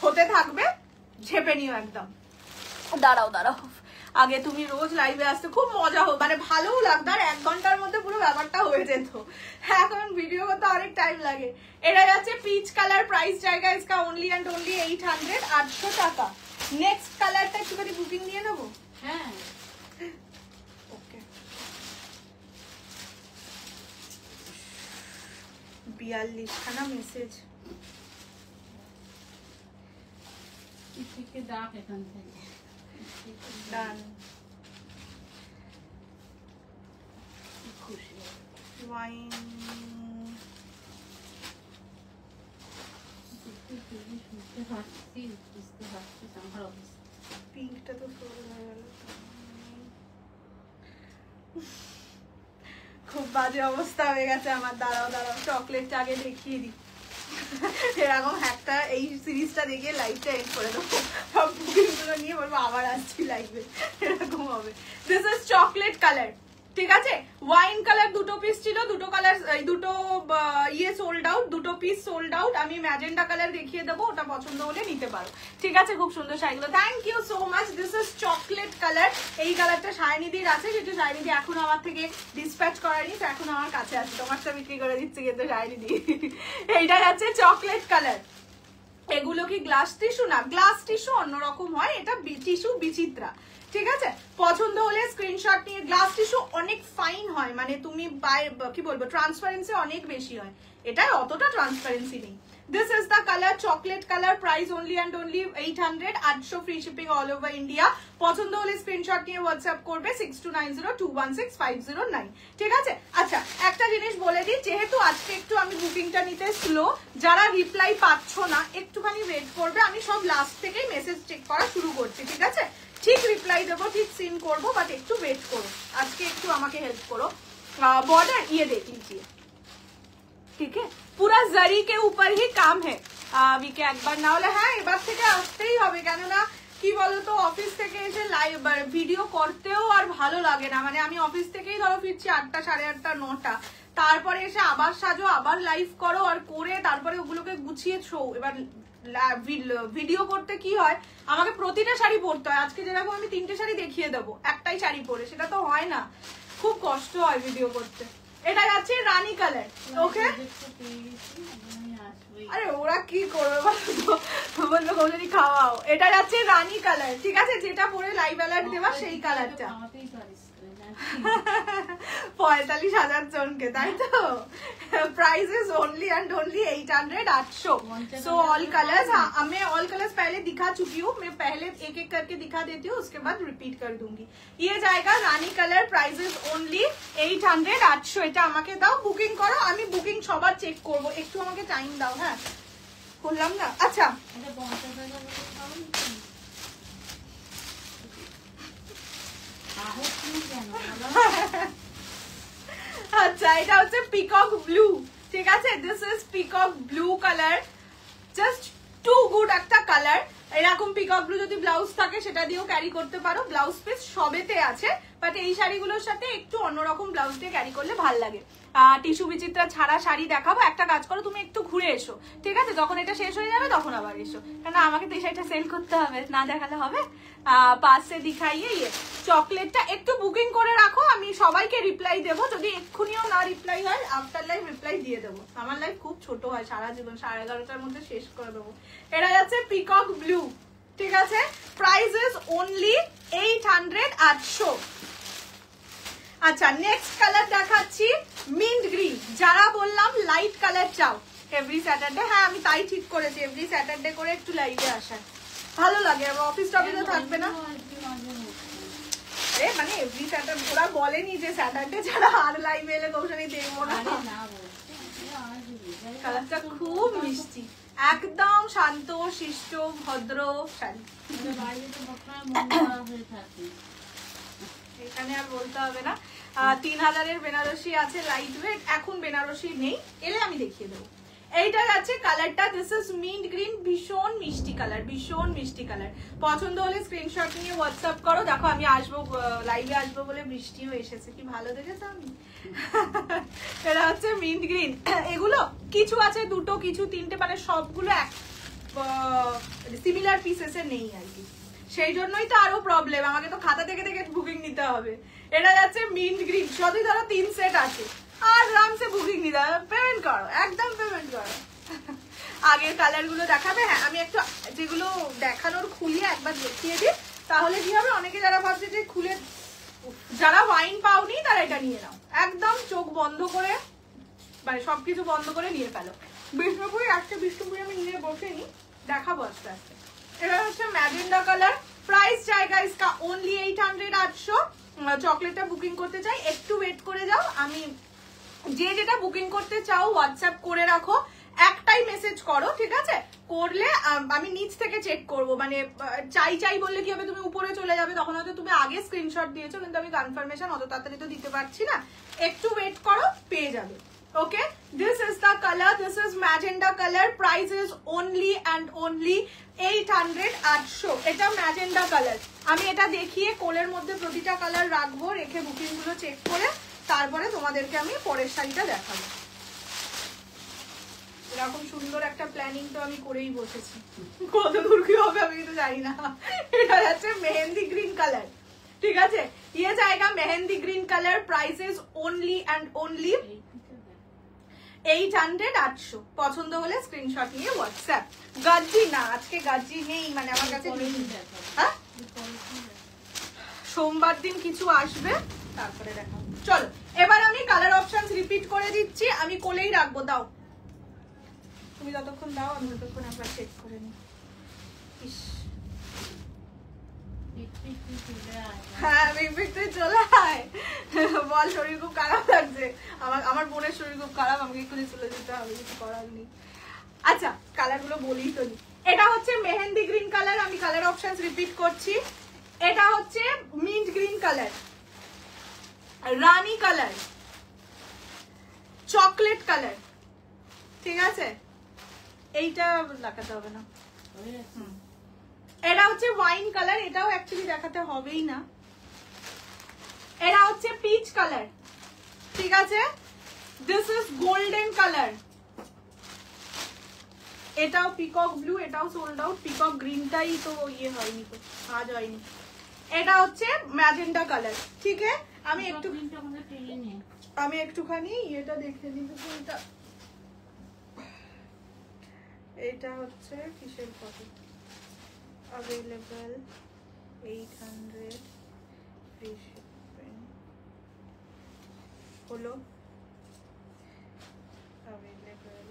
হতে থাকবে, ঝেপে নিও একদম। দাঁড়াও আগে তুমি রোজ লাইভে আসতে খুব মজা হোক, মানে ভালোও লাগতো, আর 1 ঘন্টার মধ্যে পুরো ব্যাপারটা হয়ে যেত। এখন ভিডিও করতে অনেক টাইম লাগে। এটা যাচ্ছে পিচ কালার। প্রাইস জায়গা इसका ओनली एंड ओनली 800, 800 টাকা। নেক্সট কালারটা একটুখানি বুকিং নিয়ে নেবো। হ্যাঁ, ওকে, 42 খানা মেসেজ। থেকে ডাক এখান থেকে ডান। খুশি ওয়াইন শুনতে পাচ্ছি, বুঝতে পারছি আমার অবস্থা। পিঙ্কটা তো ফুল হয়ে গেল, খুব বাজে অবস্থা হয়ে গেছে আমার। দাঁড়াও চকলেটটা আগে দেখিয়ে দিই। এরকম একটা এই সিরিজটা দেখে লাইভটা এন্ড করে দেবো, সব বুকিংগুলো নিয়ে বলবো আবার আসছি লাইভে, এরকম হবে। দিস ইজ চকলেট কালার, ঠিক আছে? ওয়াইন কালার দুটো পিস ছিল, দুটো কালার, দুটো সোল্ড আউট, দুটো পিস সোল্ড আউট। আমি ম্যাজেন্ডা কালার দেখিয়ে দেবো, ওটা পছন্দ হলে নিতে পারো, ঠিক আছে? খুব সুন্দর শাড়িগুলো, thank you so much. This is chocolate colour. এই কালারটা শাইনিদির আছে, কিন্তু শাইনিদি এখন আমার থেকে ডিসপ্যাচ করানি, তো এখন আমার কাছে আছে। তোমারটা বিক্রি করে দিচ্ছি কিন্তু শাইনিদি। এইটা যাচ্ছে চকলেট কালার। এগুলো কি গ্লাস টিস্যু? না, গ্লাস টিস্যু অন্যরকম হয়, এটা টিস্যু বিচিত্রা, ঠিক আছে? পছন্দ হলে স্ক্রিনশট নিয়ে। গ্লাস টিস্যু অনেক ফাইন হয়, মানে তুমি কি বলবো, ট্রান্সপারেন্সি অনেক বেশি হয়, এটা অতটা ট্রান্সপারেন্সি নেই। This is the color chocolate color, price only and only 800, 800 free shipping all over India. পছন্দ হলে স্ক্রিনশট নিয়ে হোয়াটসঅ্যাপ করবে 6290216509, ঠিক আছে? আচ্ছা, একটা জিনিস বলে দিই, যেহেতু আজকে একটু আমি বুকিংটা নিতে স্লো, যারা রিপ্লাই পাচ্ছ না একটুখানি ওয়েট করবে, আমি সব লাস্ট থেকেই মেসেজ চেক করা শুরু করছি, ঠিক আছে? ঠিক রিপ্লাই দেবো, ঠিক সিন করবো, বাট একটু ওয়েট করো, আজকে একটু আমাকে হেল্প করো। बॉर्डर ये देख लीजिए, ठीक है, पूरा जरी के ऊपर ही काम है। উইকে একবার না হলে হ্যাঁ এবার থেকে আসতেই হবে, কেননা কি বলতো অফিস থেকে এসে লাইভ ভিডিও করতেও আর ভালো লাগে না। মানে আমি অফিস থেকেই ধরো ফিরছি 8টা, 8:30, 9টা, তারপরে এসে আবার সাজো, আবার লাইভ করো, আর করে তারপরে ওগুলোকে গুছিয়ে শো। এবার ভিডিও করতে কি হয়, আমাকে প্রতিটা শাড়ি পরতে হয়। আজকে যেরকম আমি 3টে শাড়ি দেখিয়ে দেবো একটাই শাড়ি পরে, সেটা তো হয় না, খুব কষ্ট হয় ভিডিও করতে। এটা যাচ্ছে রানী কালার, ওকে? আরে ওরা কি করবে বললো কৌশলী খাওয়াও। এটা যাচ্ছে রানী কালার, ঠিক আছে? যেটা পরে লাইভ অ্যালার্ট দেওয়া সেই কালারটা। 45,000 জনকে, তাই তো? Price is only and only 800, 800। So all colours, हाँ मैं ऑल कलर्स पहले दिखा चुकी हूँ, मैं पहले एक एक करके दिखा देती हूँ, उसके बाद रिपीट कर दूंगी। ये जाएगा रानी कलर, प्राइस इज ओनली 800, 800। এটা আমাকে দাও, বুকিং করো, আমি বুকিং সবার চেক করব, একটু আমাকে টাইম দাও। হ্যাঁ বললাম না? আচ্ছা আচ্ছা, এটা হচ্ছে পিকক ব্লু, ঠিক আছে? This is peacock blue colour, just too good একটা কালার। এরকম পিকক ব্লু যদি ব্লাউজ থাকে সেটা দিয়েও ক্যারি করতে পারো, ব্লাউজ পিস সবেতে আছে, বাট এই শাড়িগুলোর সাথে একটু অন্যরকম ব্লাউজ দিয়ে ক্যারি করলে ভাল লাগে। টিস্যু বিচিত্রা ছাড়া শাড়ি দেখাবো, একটা কাজ করো, তুমি একটু ঘুরে এসো, ঠিক আছে? যখন এটা শেষ হয়ে যাবে তখন আবার এসো, কেন আমাকে তো এই শাড়িটা সেল করতে হবে, না দেখালে হবে? পাশে দেখাইয়ে ইয়ে চকলেটটা একটু বুকিং করে রাখো, আমি সবাইকে রিপ্লাই দেবো, যদি এক্ষুনিও না রিপ্লাই হয় আফটার লাইভ রিপ্লাই দিয়ে দেবো। আমার লাইভ খুব ছোট হয়, সারা জীবন 11:30টার মধ্যে শেষ করে দেবো। এটা যাচ্ছে পিকক ব্লু, ঠিক আছে? Price is only 800, 800। আচ্ছা নেক্সট কালার দেখাচ্ছি মিন্ট গ্রিন। যারা বললাম লাইট কালার চাও এভরি স্যাটারডে, হ্যাঁ আমি তাই ঠিক করেছি, এভরি স্যাটারডে করে একটু লাইভে আসার ভালো লাগে, আর অফিস টফিসে থাকবে না। আরে মানে এভরি স্যাটারডে, ওরা বলেনি যে স্যাটারডে ছাড়া আর লাইভে এলে কৌশলী দেখবো না। কালারটা খুব মিষ্টি, একদম শান্ত শিষ্ট ভদ্র শাড়ি। এখানে আর বলতে হবে না। 3000-এর বেনারসি আছে লাইট ওয়েট, এখন বেনারসি নেই, এলে আমি দেখিয়ে দেবো। এইটা আছে কালারটা, দিস ইজ মিন্ট গ্রিন, ভীষণ মিষ্টি কালার, ভীষণ মিষ্টি কালার। পছন্দ হলে স্ক্রিনশট নিয়ে হোয়াটসঅ্যাপ করো। দেখো আমি আসবো, লাইভে আসবো বলে বৃষ্টিও এসেছে, কি ভালো দেখেছো আমি। এটা হচ্ছে মিন্ট গ্রিন। এগুলো কিছু আছে দুটো, কিছু তিনটে, মানে সবগুলো এক সিমিলার পিসেসে নেই আর কি, সেই জন্যই তো আরো প্রবলেম, আমাকে তো খাতা থেকে থেকে বুকিং নিতে হবে। এটা যাচ্ছে মিন্ট গ্রিন, যদি ধরো 3 সেট আছে, আরামসে বুকিং নিতে হবে, পেমেন্ট করো, একদম পেমেন্ট করো। আগের কালার গুলো দেখাবে? হ্যাঁ আমি একটু যেগুলো দেখানোর খুলিয়ে একবার দেখিয়ে দিই, তাহলে কি হবে, অনেকে যারা ভাবছে যে খুলে, যারা ওয়াইন পাওনি তারা এটা নিয়ে নাও, একদম চোখ বন্ধ করে, মানে সবকিছু বন্ধ করে নিয়ে ফেলো। বিষ্ণুপুরি, আজকে বিষ্ণুপুরি আমি নিয়ে বসেনি, দেখাবো আস্তে আস্তে। এটা হচ্ছে ম্যাজেন্ডা কালার, প্রাইস জায়গা ইসকা ওনলি 800, 800। চকলেটটা বুকিং করতে চাই, একটু ওয়েট করে যাও, আমি যে যেটা বুকিং করতে চাও হোয়াটসঅ্যাপ করে রাখো, একটাই মেসেজ করো, ঠিক আছে? করলে আমি নিচ থেকে চেক করব, মানে চাই চাই বললে কি হবে, তুমি উপরে চলে যাবে, তখন হয়তো তুমি আগে স্ক্রিনশট দিয়েছো, কিন্তু আমি কনফার্মেশন অত তাড়াতাড়ি তো দিতে পারছি না, একটু ওয়েট করো, পেয়ে যাবে। Okay, this is the color, this is magenta color, price is only and only 800, 800। এটা magenta color, আমি এটা দেখিয়ে কোলের মধ্যে প্রতিটা কালার রাখবো, রেখে বুকিং গুলো চেক করে তারপরে তোমাদেরকে আমি পরের শাড়িটা দেখাবো। এরকম সুন্দর একটা প্ল্যানিং তো আমি করেই বসেছি, কত দূর কি হবে আমি কিন্তু জানি না। এটা হচ্ছে মেহেন্দি গ্রিন কালার, ঠিক আছে? ये जाएगा mehndi green colour, price is only and only 800, 800। পছন্দ হলে স্ক্রিনশট নিয়ে হোয়াটসঅ্যাপ। গাজি না, আজকে গাজি নেই, মানে আমার কাছে নেই। হ্যাঁ সোমবার দিন কিছু আসবে, তারপরে দেখাবো। চলো এবার আমি কালার অপশনস রিপিট করে দিচ্ছি, আমি কোলেই রাখবো, দাও তুমি যতক্ষণ দাও আমি ততক্ষণ একবার চেক করে নিই। ইস হ্যাঁ বিগ তুই চলে আয়। বল শরীর খুব খারাপ লাগছে, আমার বোনের শরীর খুব খারাপ, আমাকে এক্ষুনি চলে যেতে হবে, কিছু করার নেই। আচ্ছা কালার গুলো বলি তো। এটা হচ্ছে মেহেন্দি গ্রিন কালার, আমি কালার অপশন রিপিট করছি। এটা হচ্ছে মিন্ট গ্রিন কালার, রানী কালার, চকলেট কালার, ঠিক আছে? এইটা দেখাতে হবে না। এটা হচ্ছে ওয়াইন কালার, এটাও অ্যাকচুয়ালি দেখাতে হবেই না। এটা হচ্ছে পিচ কালার, ঠিক আছে? This is golden colour. এটাও পিকক ব্লু, এটাও সোল্ড আউট। পিকক গ্রিনটাই তো ইয়ে হয়নি, তো আজ হয়নি। এটা হচ্ছে ম্যাজেন্টা কালার, ঠিক আছে? আমি একটুখানি এটা দেখে নিই। এটা হচ্ছে কিসের কপি? अवेलेबल 800 फ्री शिपिंग হলো अवेलेबल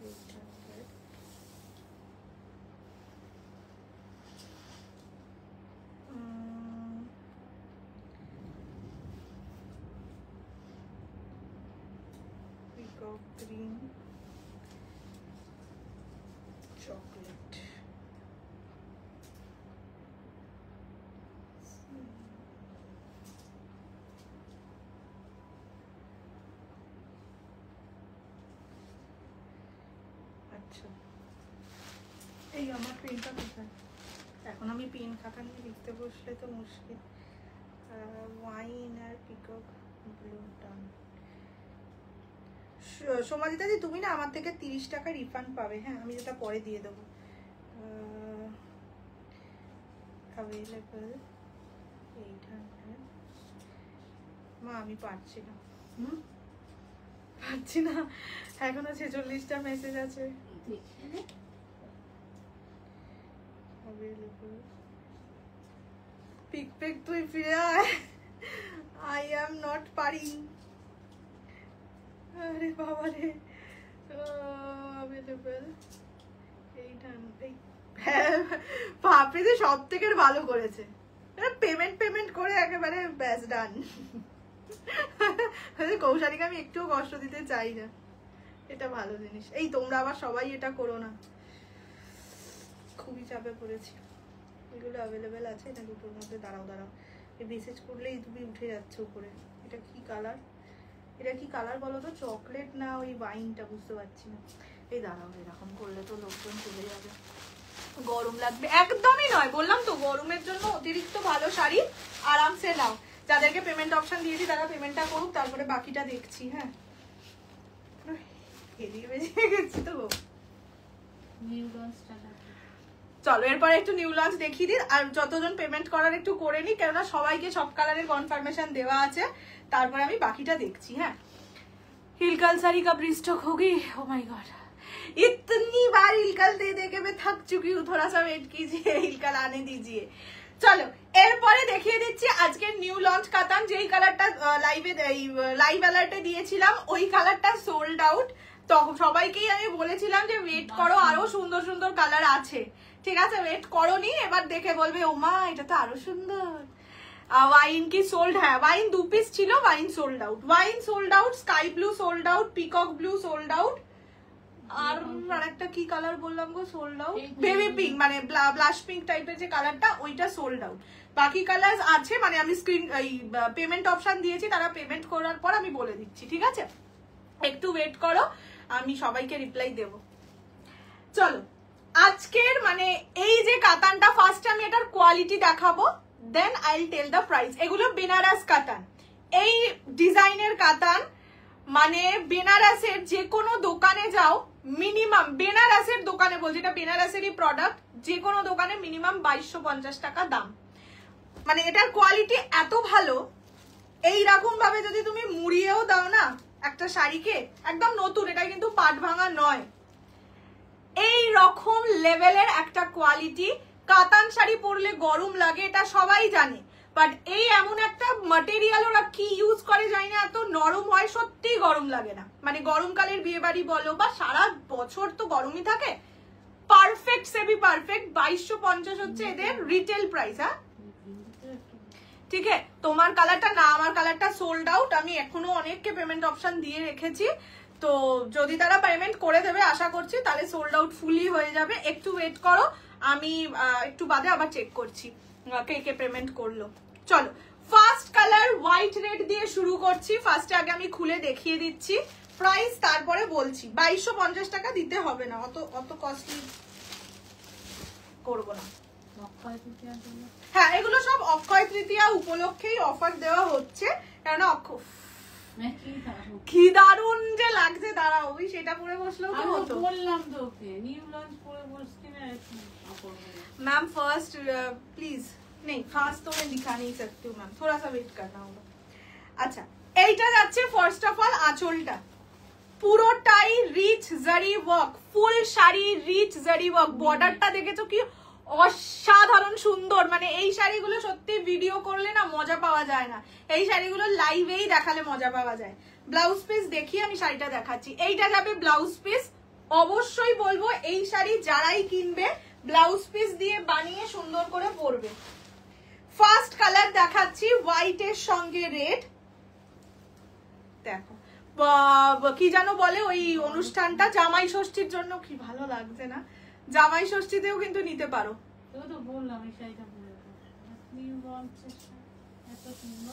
800 peacock green chocolate। আচ্ছা এই আমার পেনটা কোথায়? এখন আমি পেন খাতা নিয়ে লিখতে বসলে তো মুশকিল। ওয়াইন আর পিকক ব্লু ডান। সোমালিতাদি তুমি না আমার থেকে 30 টাকা রিফান্ড পাবে, হ্যাঁ আমি যেটা পরে দিয়ে দেবো। অ্যাভেলেবল 800। মা আমি পারছি না, পারছি না, এখনো 46টা মেসেজ আছে। অ্যাভেলেবল পিক পিক তুই ফিরে আয়, আই এম নট পারিং। আরে বাবা রে। अवेलेबल 800। বাপরে যে সব থেকে ভালো করেছে, পেমেন্ট করে একেবারে ব্যাস ডান। কৌশালীকে আমি একটুও কষ্ট দিতে চাই না, এটা ভালো জিনিস। এই তোমরা আবার সবাই এটা করো না, খুবই চাপে পড়েছি। এগুলো অ্যাভেলেবেল আছে না দুটোর মধ্যে? দাঁড়াও এই মেসেজ করলেই তুমি উঠে যাচ্ছে উপরে। এটা কি কালার? এটা কি কালার বলো তো? চকলেট না ওই ওয়াইনটা, বুঝতে পারছি না। এই দাঁড়াও, এরকম করলে তো লোকজন চলে যাবে, গরম লাগবে। একদমই নয়, বললাম তো গরমের জন্য অতিরিক্ত ভালো শাড়ি, আরামসে নাও। যাদেরকে পেমেন্ট অপশন দিয়েছি তারা পেমেন্টটা করুক, তারপরে বাকিটা দেখছি। হ্যাঁ হেরিয়ে বেরিয়ে গেছি তো। চলো এরপরে একটু নিউ লঞ্চ দেখিয়ে দিন, আর যতজন পেমেন্ট করার একটু করে নি, কেননা সবাইকে সব কালারের কনফার্মেশন দেওয়া আছে, তারপরে আমি বাকিটা দেখছি। হ্যাঁ हिलकल साड़ी कब रिस्टॉक होगी? ओ माय गॉड, इतनी बार हिलकल दे दे के मैं थक चुकी हूँ, थोड़ा सा वेट कीजिए, हिलकल आने दीजिए। চলো এরপরে দেখিয়ে দিচ্ছি আজকে নিউ লঞ্চ কাতান। যেই কালারটা লাইভ অ্যালার্টে দিয়েছিলাম ওই কালারটা সোল্ড আউট। তখন সবাইকেই আমি বলেছিলাম যে ওয়েট করো, আরো সুন্দর সুন্দর কালার আছে, ঠিক আছে? ওয়েট করো নি, এবার দেখে বলবে ও মা এটা তো আরো সুন্দর। ওয়াইন কি সোল্ড? হ্যাঁ ওয়াইন 2 পিস ছিল, wine sold out. Wine sold out, sky blue sold out, peacock blue sold out, আর আরেকটা কি কালার বললাম গো সোল্ড আউট? বেবি পিঙ্ক, মানে ব্লাশ পিঙ্ক টাইপের যে কালারটা, ওইটা সোল্ড আউট। বাকি কালার আছে, মানে আমি স্ক্রিন পেমেন্ট অপশন দিয়েছি, তারা পেমেন্ট করার পর আমি বলে দিচ্ছি, ঠিক আছে? একটু ওয়েট করো, আমি সবাইকে রিপ্লাই দেব। চলো আজকের মানে এই যে কাতানটা, ফার্স্ট আমি এটার কোয়ালিটি দেখাবো, then I will tell the price. এগুলো বেনারস কাতান, এই ডিজাইনের কাতান, মানে বেনারসের যে কোনো দোকানে যাও মিনিমাম, বেনারসের দোকানে বলছি, এটা বেনারসেরই প্রোডাক্ট, যে কোনো দোকানে মিনিমাম 2250 টাকা দাম। মানে এটার কোয়ালিটি এত ভালো, এইরকম ভাবে যদি তুমি মুড়িয়েও দাও না একটা শাড়িকে, একদম নতুন, এটা কিন্তু পাট ভাঙা নয়, এই রকম লেভেলের একটা কোয়ালিটি। কাতান শাড়ি পরলে গরম লাগে, এটা সবাই জানে। বাট এই এমন একটা ম্যাটেরিয়াল ওরা কি ইউজ করে জানি না, এত নরম হয়, সত্যি গরম লাগে না। মানে গরমকালের বিয়ে বাড়ি বলো বা সারা বছর তো গরমই থাকে, পারফেক্ট সেমি পারফেক্ট। 2250 হচ্ছে এদের রিটেল প্রাইস। হ্যাঁ ঠিক আছে, তোমার কালারটা না, আমার কালারটা সোল্ড আউট। আমি এখনো অনেককে পেমেন্ট অপশন দিয়ে রেখেছি, তো যদি তারা পেমেন্ট করে দেবে আশা করছি, তাহলে সোল্ড আউট ফুলি হয়ে যাবে। একটু ওয়েট করো, আমি একটু বাদে আবার চেক করছি কে কে পেমেন্ট করলো। চলো ফার্স্ট কালার হোয়াইট রেড দিয়ে শুরু করছি। ফার্স্টে আগে আমি খুলে দেখিয়ে দিচ্ছি প্রাইস, তারপরে বলছি। 2250 টাকা দিতে হবে না, অত কস্টলি করবো না। হ্যাঁ এগুলো সব অক্ষয় তৃতীয়া উপলক্ষেই অফার দেওয়া হচ্ছে, কেননা কি দারুন যে লাগছে। দাঁড়া, ওই সেটা পরে বসলো তো হতো। বললাম তো ওকে নিউ লঞ্চ পরে বসছি না। मैम फर्स्ट प्लीज नहीं, फास्ट तो मैं दिखा नहीं सकती हूँ मैम, थोड़ा सा वेट करना होगा। अच्छा এইটা যাচ্ছে ফার্স্ট অফ অল আঁচলটা পুরোটাই রিচ জারি ওয়ার্ক, ফুল শাড়ি রিচ জারি ওয়ার্ক। বর্ডারটা দেখেছো কি অসাধারণ সুন্দর, মানে এই শাড়িগুলো সত্যি ভিডিও করলে না মজা পাওয়া যায় না, এই শাড়িগুলো লাইভেই দেখালে মজা পাওয়া যায়। ব্লাউজ পিস দেখিয়ে আমি শাড়িটা দেখাচ্ছি। এইটা যাবে ব্লাউজ পিস, অবশ্যই বলবো এই শাড়ি যারাই কিনবে ব্লাউজ পিস দিয়ে বানিয়ে সুন্দর করে পরবে। ফার্স্ট কালার দেখাচ্ছি হোয়াইটের সঙ্গে রেড। দেখো কি যেন বলে ওই অনুষ্ঠানটা, জামাই ষষ্ঠীর জন্য কি ভালো লাগছে না, জামাই ষষ্ঠীতেও কিন্তু নিতে পারো।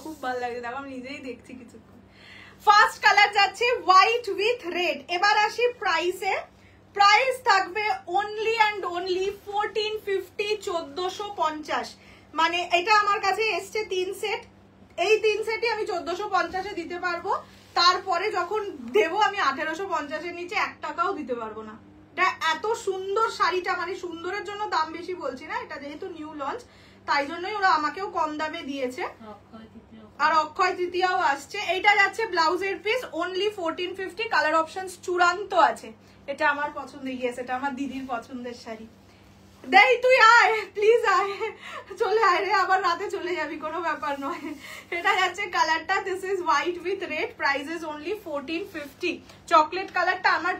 খুব ভালো লাগে, দেখো আমি নিজেই দেখছি কিছুক্ষণ। ফার্স্ট কালার যাচ্ছে হোয়াইট উইথ রেড। এবার আসি প্রাইসে। প্রাইস থাকবে অনলি অ্যান্ড অনলি 1450, 1450। মানে এটা আমার কাছে এসছে 3 সেট, এই 3 সেটই আমি 1450-এ দিতে পারবো। তারপরে যখন দেবো আমি 1850-এর নিচে 1 টাকাও দিতে পারবো না। এটা এত সুন্দর শাড়িটা, মানে সুন্দরের জন্য দাম বেশি বলছি না, এটা যেহেতু নিউ লঞ্চ তাই জন্যই ওরা আমাকেও কম দামে দিয়েছে। আর অক্ষয় তৃতীয়াও আসছে। এইটা যাচ্ছে ব্লাউজের পিস অনলি 1450। কালার অপশনস চূড়ান্ত আছে। এটা আমার পছন্দের, ইয়েস এটা আমার দিদির পছন্দের শাড়ি। দেই তুই আয় প্লিজ, আয় চলে আয় রে, আবার রাতে চলে যাবি, কোনো ব্যাপার নয়। এটা যাচ্ছে কালারটা, this is white with red, price is only 1450। Chocolate কালারটা আমার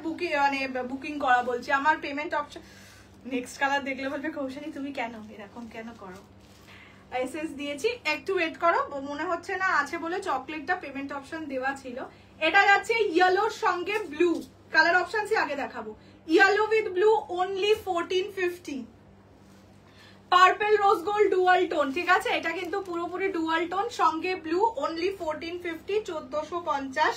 বুকিং করা বলছি, আমার পেমেন্ট অপশন। নেক্সট কালার দেখলে বলবে কৌশানী তুমি কেন এরকম কেন করো। এসএস দিয়েছি, একটু ওয়েট করো, মনে হচ্ছে না আছে বলে চকলেটটা পেমেন্ট অপশন দেওয়া ছিল। এটা যাচ্ছে ইয়েলোর সঙ্গে ব্লু, কালার অপশনসই আগে দেখাবো। Yellow with blue only 1450। Purple rose gold dual tone, ঠিক আছে, এটা কিন্তু পুরোপুরি ডুয়াল টোন, সঙ্গে ব্লু অনলি 1450, 1450।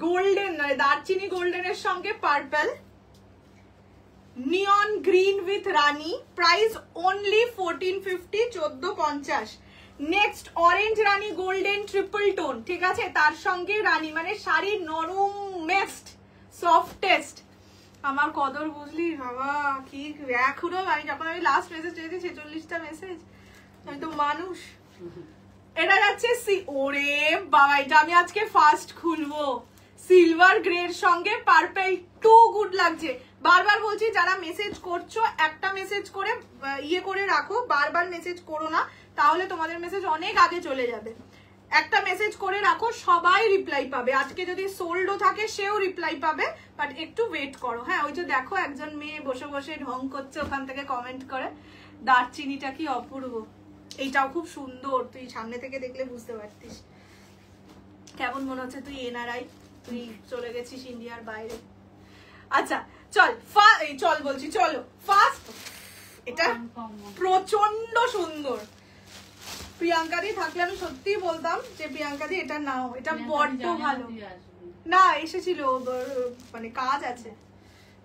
গোল্ডেন দারচিনি গোল্ডেনের সঙ্গে purple. Neon green with Rani, price only 1450, 1450। Next orange Rani golden triple tone, ঠিক আছে, তার সঙ্গে রানী, মানে শাড়ি নরম মেস্ট সফটেস্ট। আমার কদর বুঝলি বাবা, কি এখনো আমি যখন আমি লাস্ট মেসেজ চেয়েছি 46টা মেসেজ, আমি তো মানুষ। এটা যাচ্ছে ওরে বাবা, এটা আমি আজকে ফার্স্ট খুলবো। সিলভার গ্রের সঙ্গে পার্পল, টু গুড লাগছে। বারবার বলছি যারা মেসেজ করছো একটা মেসেজ করে ইয়ে করে রাখো, বারবার মেসেজ করো না, তাহলে তোমাদের মেসেজ অনেক আগে চলে যাবে। একটা মেসেজ করে রাখো, সবাই রিপ্লাই পাবে। আজকে যদি সোল্ডও থাকে সেও রিপ্লাই পাবে, বাট একটু ওয়েট করো। হ্যাঁ ওই যে দেখো একজন মেয়ে বসে বসে ঢং করছে ওখান থেকে কমেন্ট করে। দারচিনিটা কি অপূর্ব, এইটাও খুব সুন্দর, তুই সামনে থেকে দেখলে বুঝতে পারতিস। কেমন মনে হচ্ছে তুই এনআরআই, তুই চলে গেছিস ইন্ডিয়ার বাইরে। আচ্ছা চল বলছি, চলো ফার্স্ট। এটা প্রচন্ড সুন্দর। প্রিয়াঙ্কা দি থাকলে আমি সত্যি বলতাম যে প্রিয়াঙ্কা দি এটা নাও, এটা বড্ড ভালো। না এসেছিল, মানে কাজ আছে।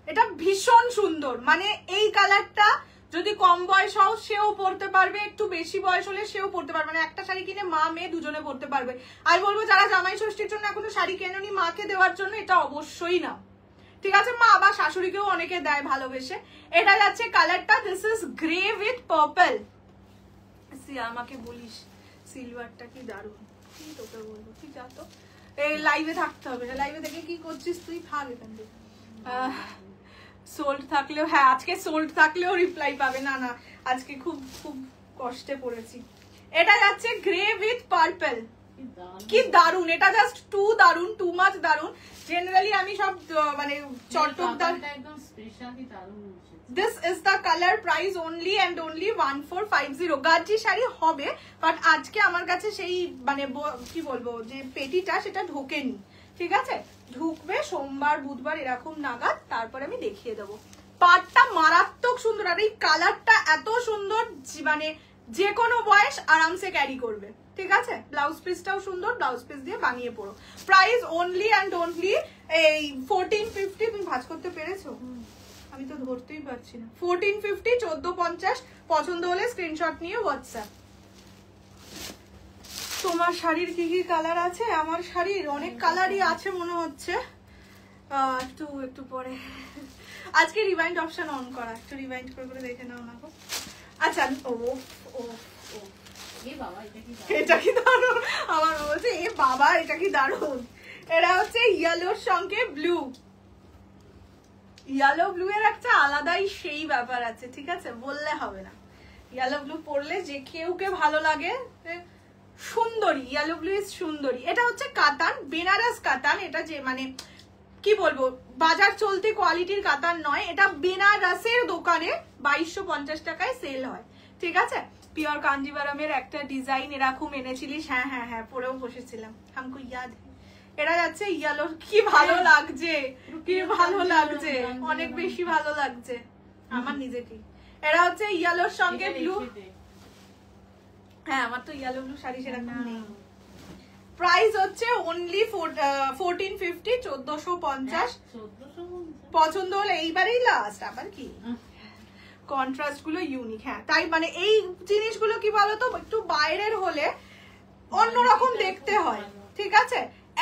এটা ভীষণ সুন্দর, মানে এই কালারটা যদি কম বয়স হও সেও পরতে পারবে, একটু বেশি বয়স হলে সেও পরতে পারবে। মানে একটা শাড়ি কিনে মা মেয়ে দুজনে পরতে পারবে। আর বলবো যারা জামাই ষষ্ঠীর জন্য এখনো শাড়ি কেননি মাকে দেওয়ার জন্য, এটা অবশ্যই না, ঠিক আছে। মা বা শাশুড়িকেও অনেকে দেয় ভালোবেসে। এটা যাচ্ছে কালারটা, this is grey with purple. আমাকে বলিস সিলভারটা কি দারুণ, কি তোকে বলবো, তুই যা তো, এই লাইভে থাকতে হবে। লাইভে দেখে কি করছিস তুই, থাক এখান থেকে। সোল্ড থাকলেও, হ্যাঁ আজকে সোল্ড থাকলেও রিপ্লাই পাবে। না আজকে খুব খুব কষ্টে পড়েছি। এটা যাচ্ছে গ্রে উইথ পার্পল, কি দারুন, এটা জাস্ট টু মাচ দারুন। জেনারেলি আমি সব মানে চটকদার, একদম স্পেশালি দারুন। This is the color, price only and only 1450। Gajji sari হবে, বাট আজকে আমার কাছে সেই মানে কি বলবো যে পেটিটা সেটা ঢোকেনি, ঠিক আছে? ঢুকবে সোমবার বুধবার এরকম নাগাদ, তারপরে আমি দেখিয়ে দেবো। পাটটা মারাত্মক সুন্দর, আর এই কালারটা এত সুন্দর মানে যে কোনো বয়স আরামসে ক্যারি করবে, ঠিক আছে? ব্লাউজ পিসটাও সুন্দর, ব্লাউজ পিস দিয়ে বানিয়ে পড়ো। প্রাইস অনলি অ্যান্ড অনলি এই 1450। তুমি ভাঁজ করতে পেরেছো? আমি তো ধরতেই পারছি না। 1450, 1450। পছন্দ হলে স্ক্রিনশট নিয়ে হোয়াটসঅ্যাপ। তোমার শাড়ির কি কি কালার আছে? আমার শাড়ির অনেক কালারই আছে মনে হচ্ছে। একটু পরে আজকে রিভাইন্ড অপশন অন করা, একটু রিভাইন্ড করে দেখে নাও না গো। আচ্ছা, এটা কি দারুন! আমার বলছে এ বাবা এটা কি দারুন। এটা হচ্ছে ইয়েলোর সঙ্গে ব্লু, ইয়েলো ব্লু এর একটা আলাদাই সেই ব্যাপার আছে, ঠিক আছে? বললে হবে না। ইয়েলো ব্লু পরলে যে কেউকে ভালো লাগে, সুন্দরী। ইয়েলো ব্লু ইজ সুন্দরী। এটা হচ্ছে কাতান, বেনারস কাতান। এটা যে মানে কি বলবো বাজার চলতে কোয়ালিটির কাতান নয়, এটা বেনারসের দোকানে 2250 টাকায় সেল হয়, ঠিক আছে? পিওর কাঞ্জিভারমের একটা ডিজাইন এরকম এনেছিলিস। হ্যাঁ হ্যাঁ হ্যাঁ, পরেও বসেছিলাম, হামকো ইয়াদ। এটা যাচ্ছে ইয়েলো, কি ভালো লাগছে, কি ভালো লাগছে, অনেক বেশি ভালো লাগছে আমার নিজেকে। এটা হচ্ছে ইয়েলোর সঙ্গে ব্লু। হ্যাঁ, আমার তো ইয়েলো ব্লু শাড়ি সেরকম নেই। প্রাইস হচ্ছে অনলি 1450, 1450। পছন্দ হলে এইবারেই লাস্ট, আবার কি কন্ট্রাস্ট গুলো ইউনিক। হ্যাঁ, তাই মানে এই জিনিসগুলো কি বলতো একটু বাইরের হলে অন্যরকম দেখতে হয়, ঠিক আছে?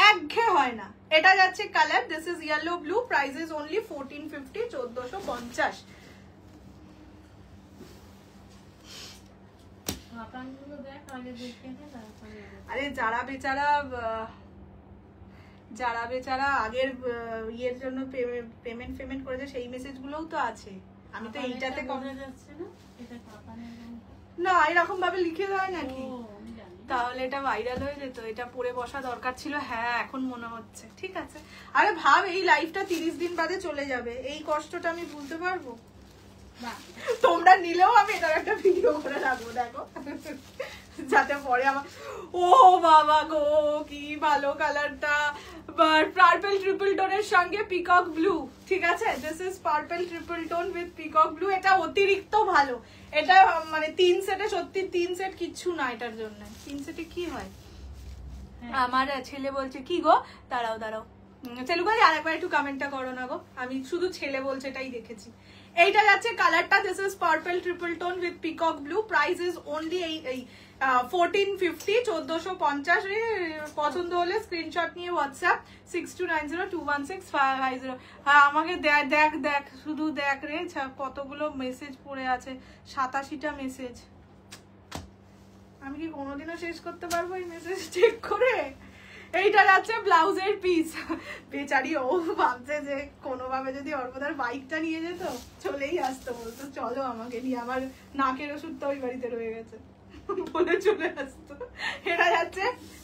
একঘেয়ে হয় না। এটা যাচ্ছে colour, this is yellow blue, price is only 1450, 1450। আরে যারা বেচারা আগের ইয়ের জন্য পেমেন্ট করেছে সেই মেসেজ গুলোও তো আছে। আমি তো এইটাতে না এরকম ভাবে লিখে দেয় নাকি, তাহলে এটা ভাইরাল হয়ে যেত। এটা পরে বসা দরকার ছিল। হ্যাঁ, এখন মনে হচ্ছে ঠিক আছে। আরে ভাব, এই লাইফটা 30 দিন বাদে চলে যাবে, এই কষ্টটা আমি ভুলতে পারবো? তোমরা নিলেও আমি এটার একটা ভিডিও করে রাখবো, দেখো, যাতে পরে আমার ও বাবা গো কি ভালো কালারটা। পার্পল ট্রিপল টোনের সঙ্গে পিকক ব্লু, ঠিক আছে? This is purple triple tone with peacock blue. এটা অতিরিক্ত ভালো। এটা মানে 3 সেটে সত্যি 3 সেট কিচ্ছু না এটার জন্য। 3 সেটে কি হয়? আমার ছেলে বলছে কি গো, দাঁড়াও ছেলে ভাই আরেকবার একটু কমেন্টটা করো না গো, আমি শুধু ছেলে বলছে এটাই দেখেছি। এইটা যাচ্ছে কালারটা, this is purple triple tone with peacock blue, price is only 1450, 1450। পছন্দ হলে স্ক্রিনশট নিয়ে হোয়াটসঅ্যাপ 6290216550। হ্যাঁ, আমাকে দেখ শুধু দেখ রে, কতগুলো মেসেজ পড়ে আছে, 87টা মেসেজ। আমি কি কোনোদিনও শেষ করতে পারবো এই মেসেজ চেক করে? এইটা যাচ্ছে ব্লাউজের পিস। বেচারি ও ভাবছে যে কোনোভাবে যদি অর্পদার বাইকটা নিয়ে যেত, চলেই আসতো, বলতো চলো আমাকে নিয়ে, আমার নাকের ওষুধটা ওই বাড়িতে রয়ে গেছে বলে চলে আসতো। এটা যাচ্ছে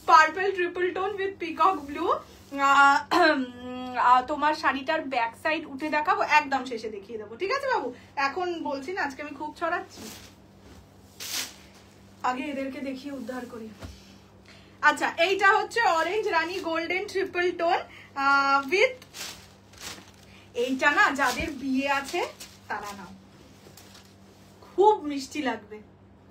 purple triple tone with peacock blue. তোমার শাড়িটার ব্যাক সাইড উঠে দেখাবো, একদম শেষে দেখিয়ে দেবো, ঠিক আছে বাবু? এখন বলছি না, আজকে আমি খুব ছড়াচ্ছি, আগে এদেরকে দেখিয়ে উদ্ধার করি। আচ্ছা, এইটা হচ্ছে orange Rani golden triple tone with, এইটা না যাদের বিয়ে আছে তারা নাও, খুব মিষ্টি লাগবে,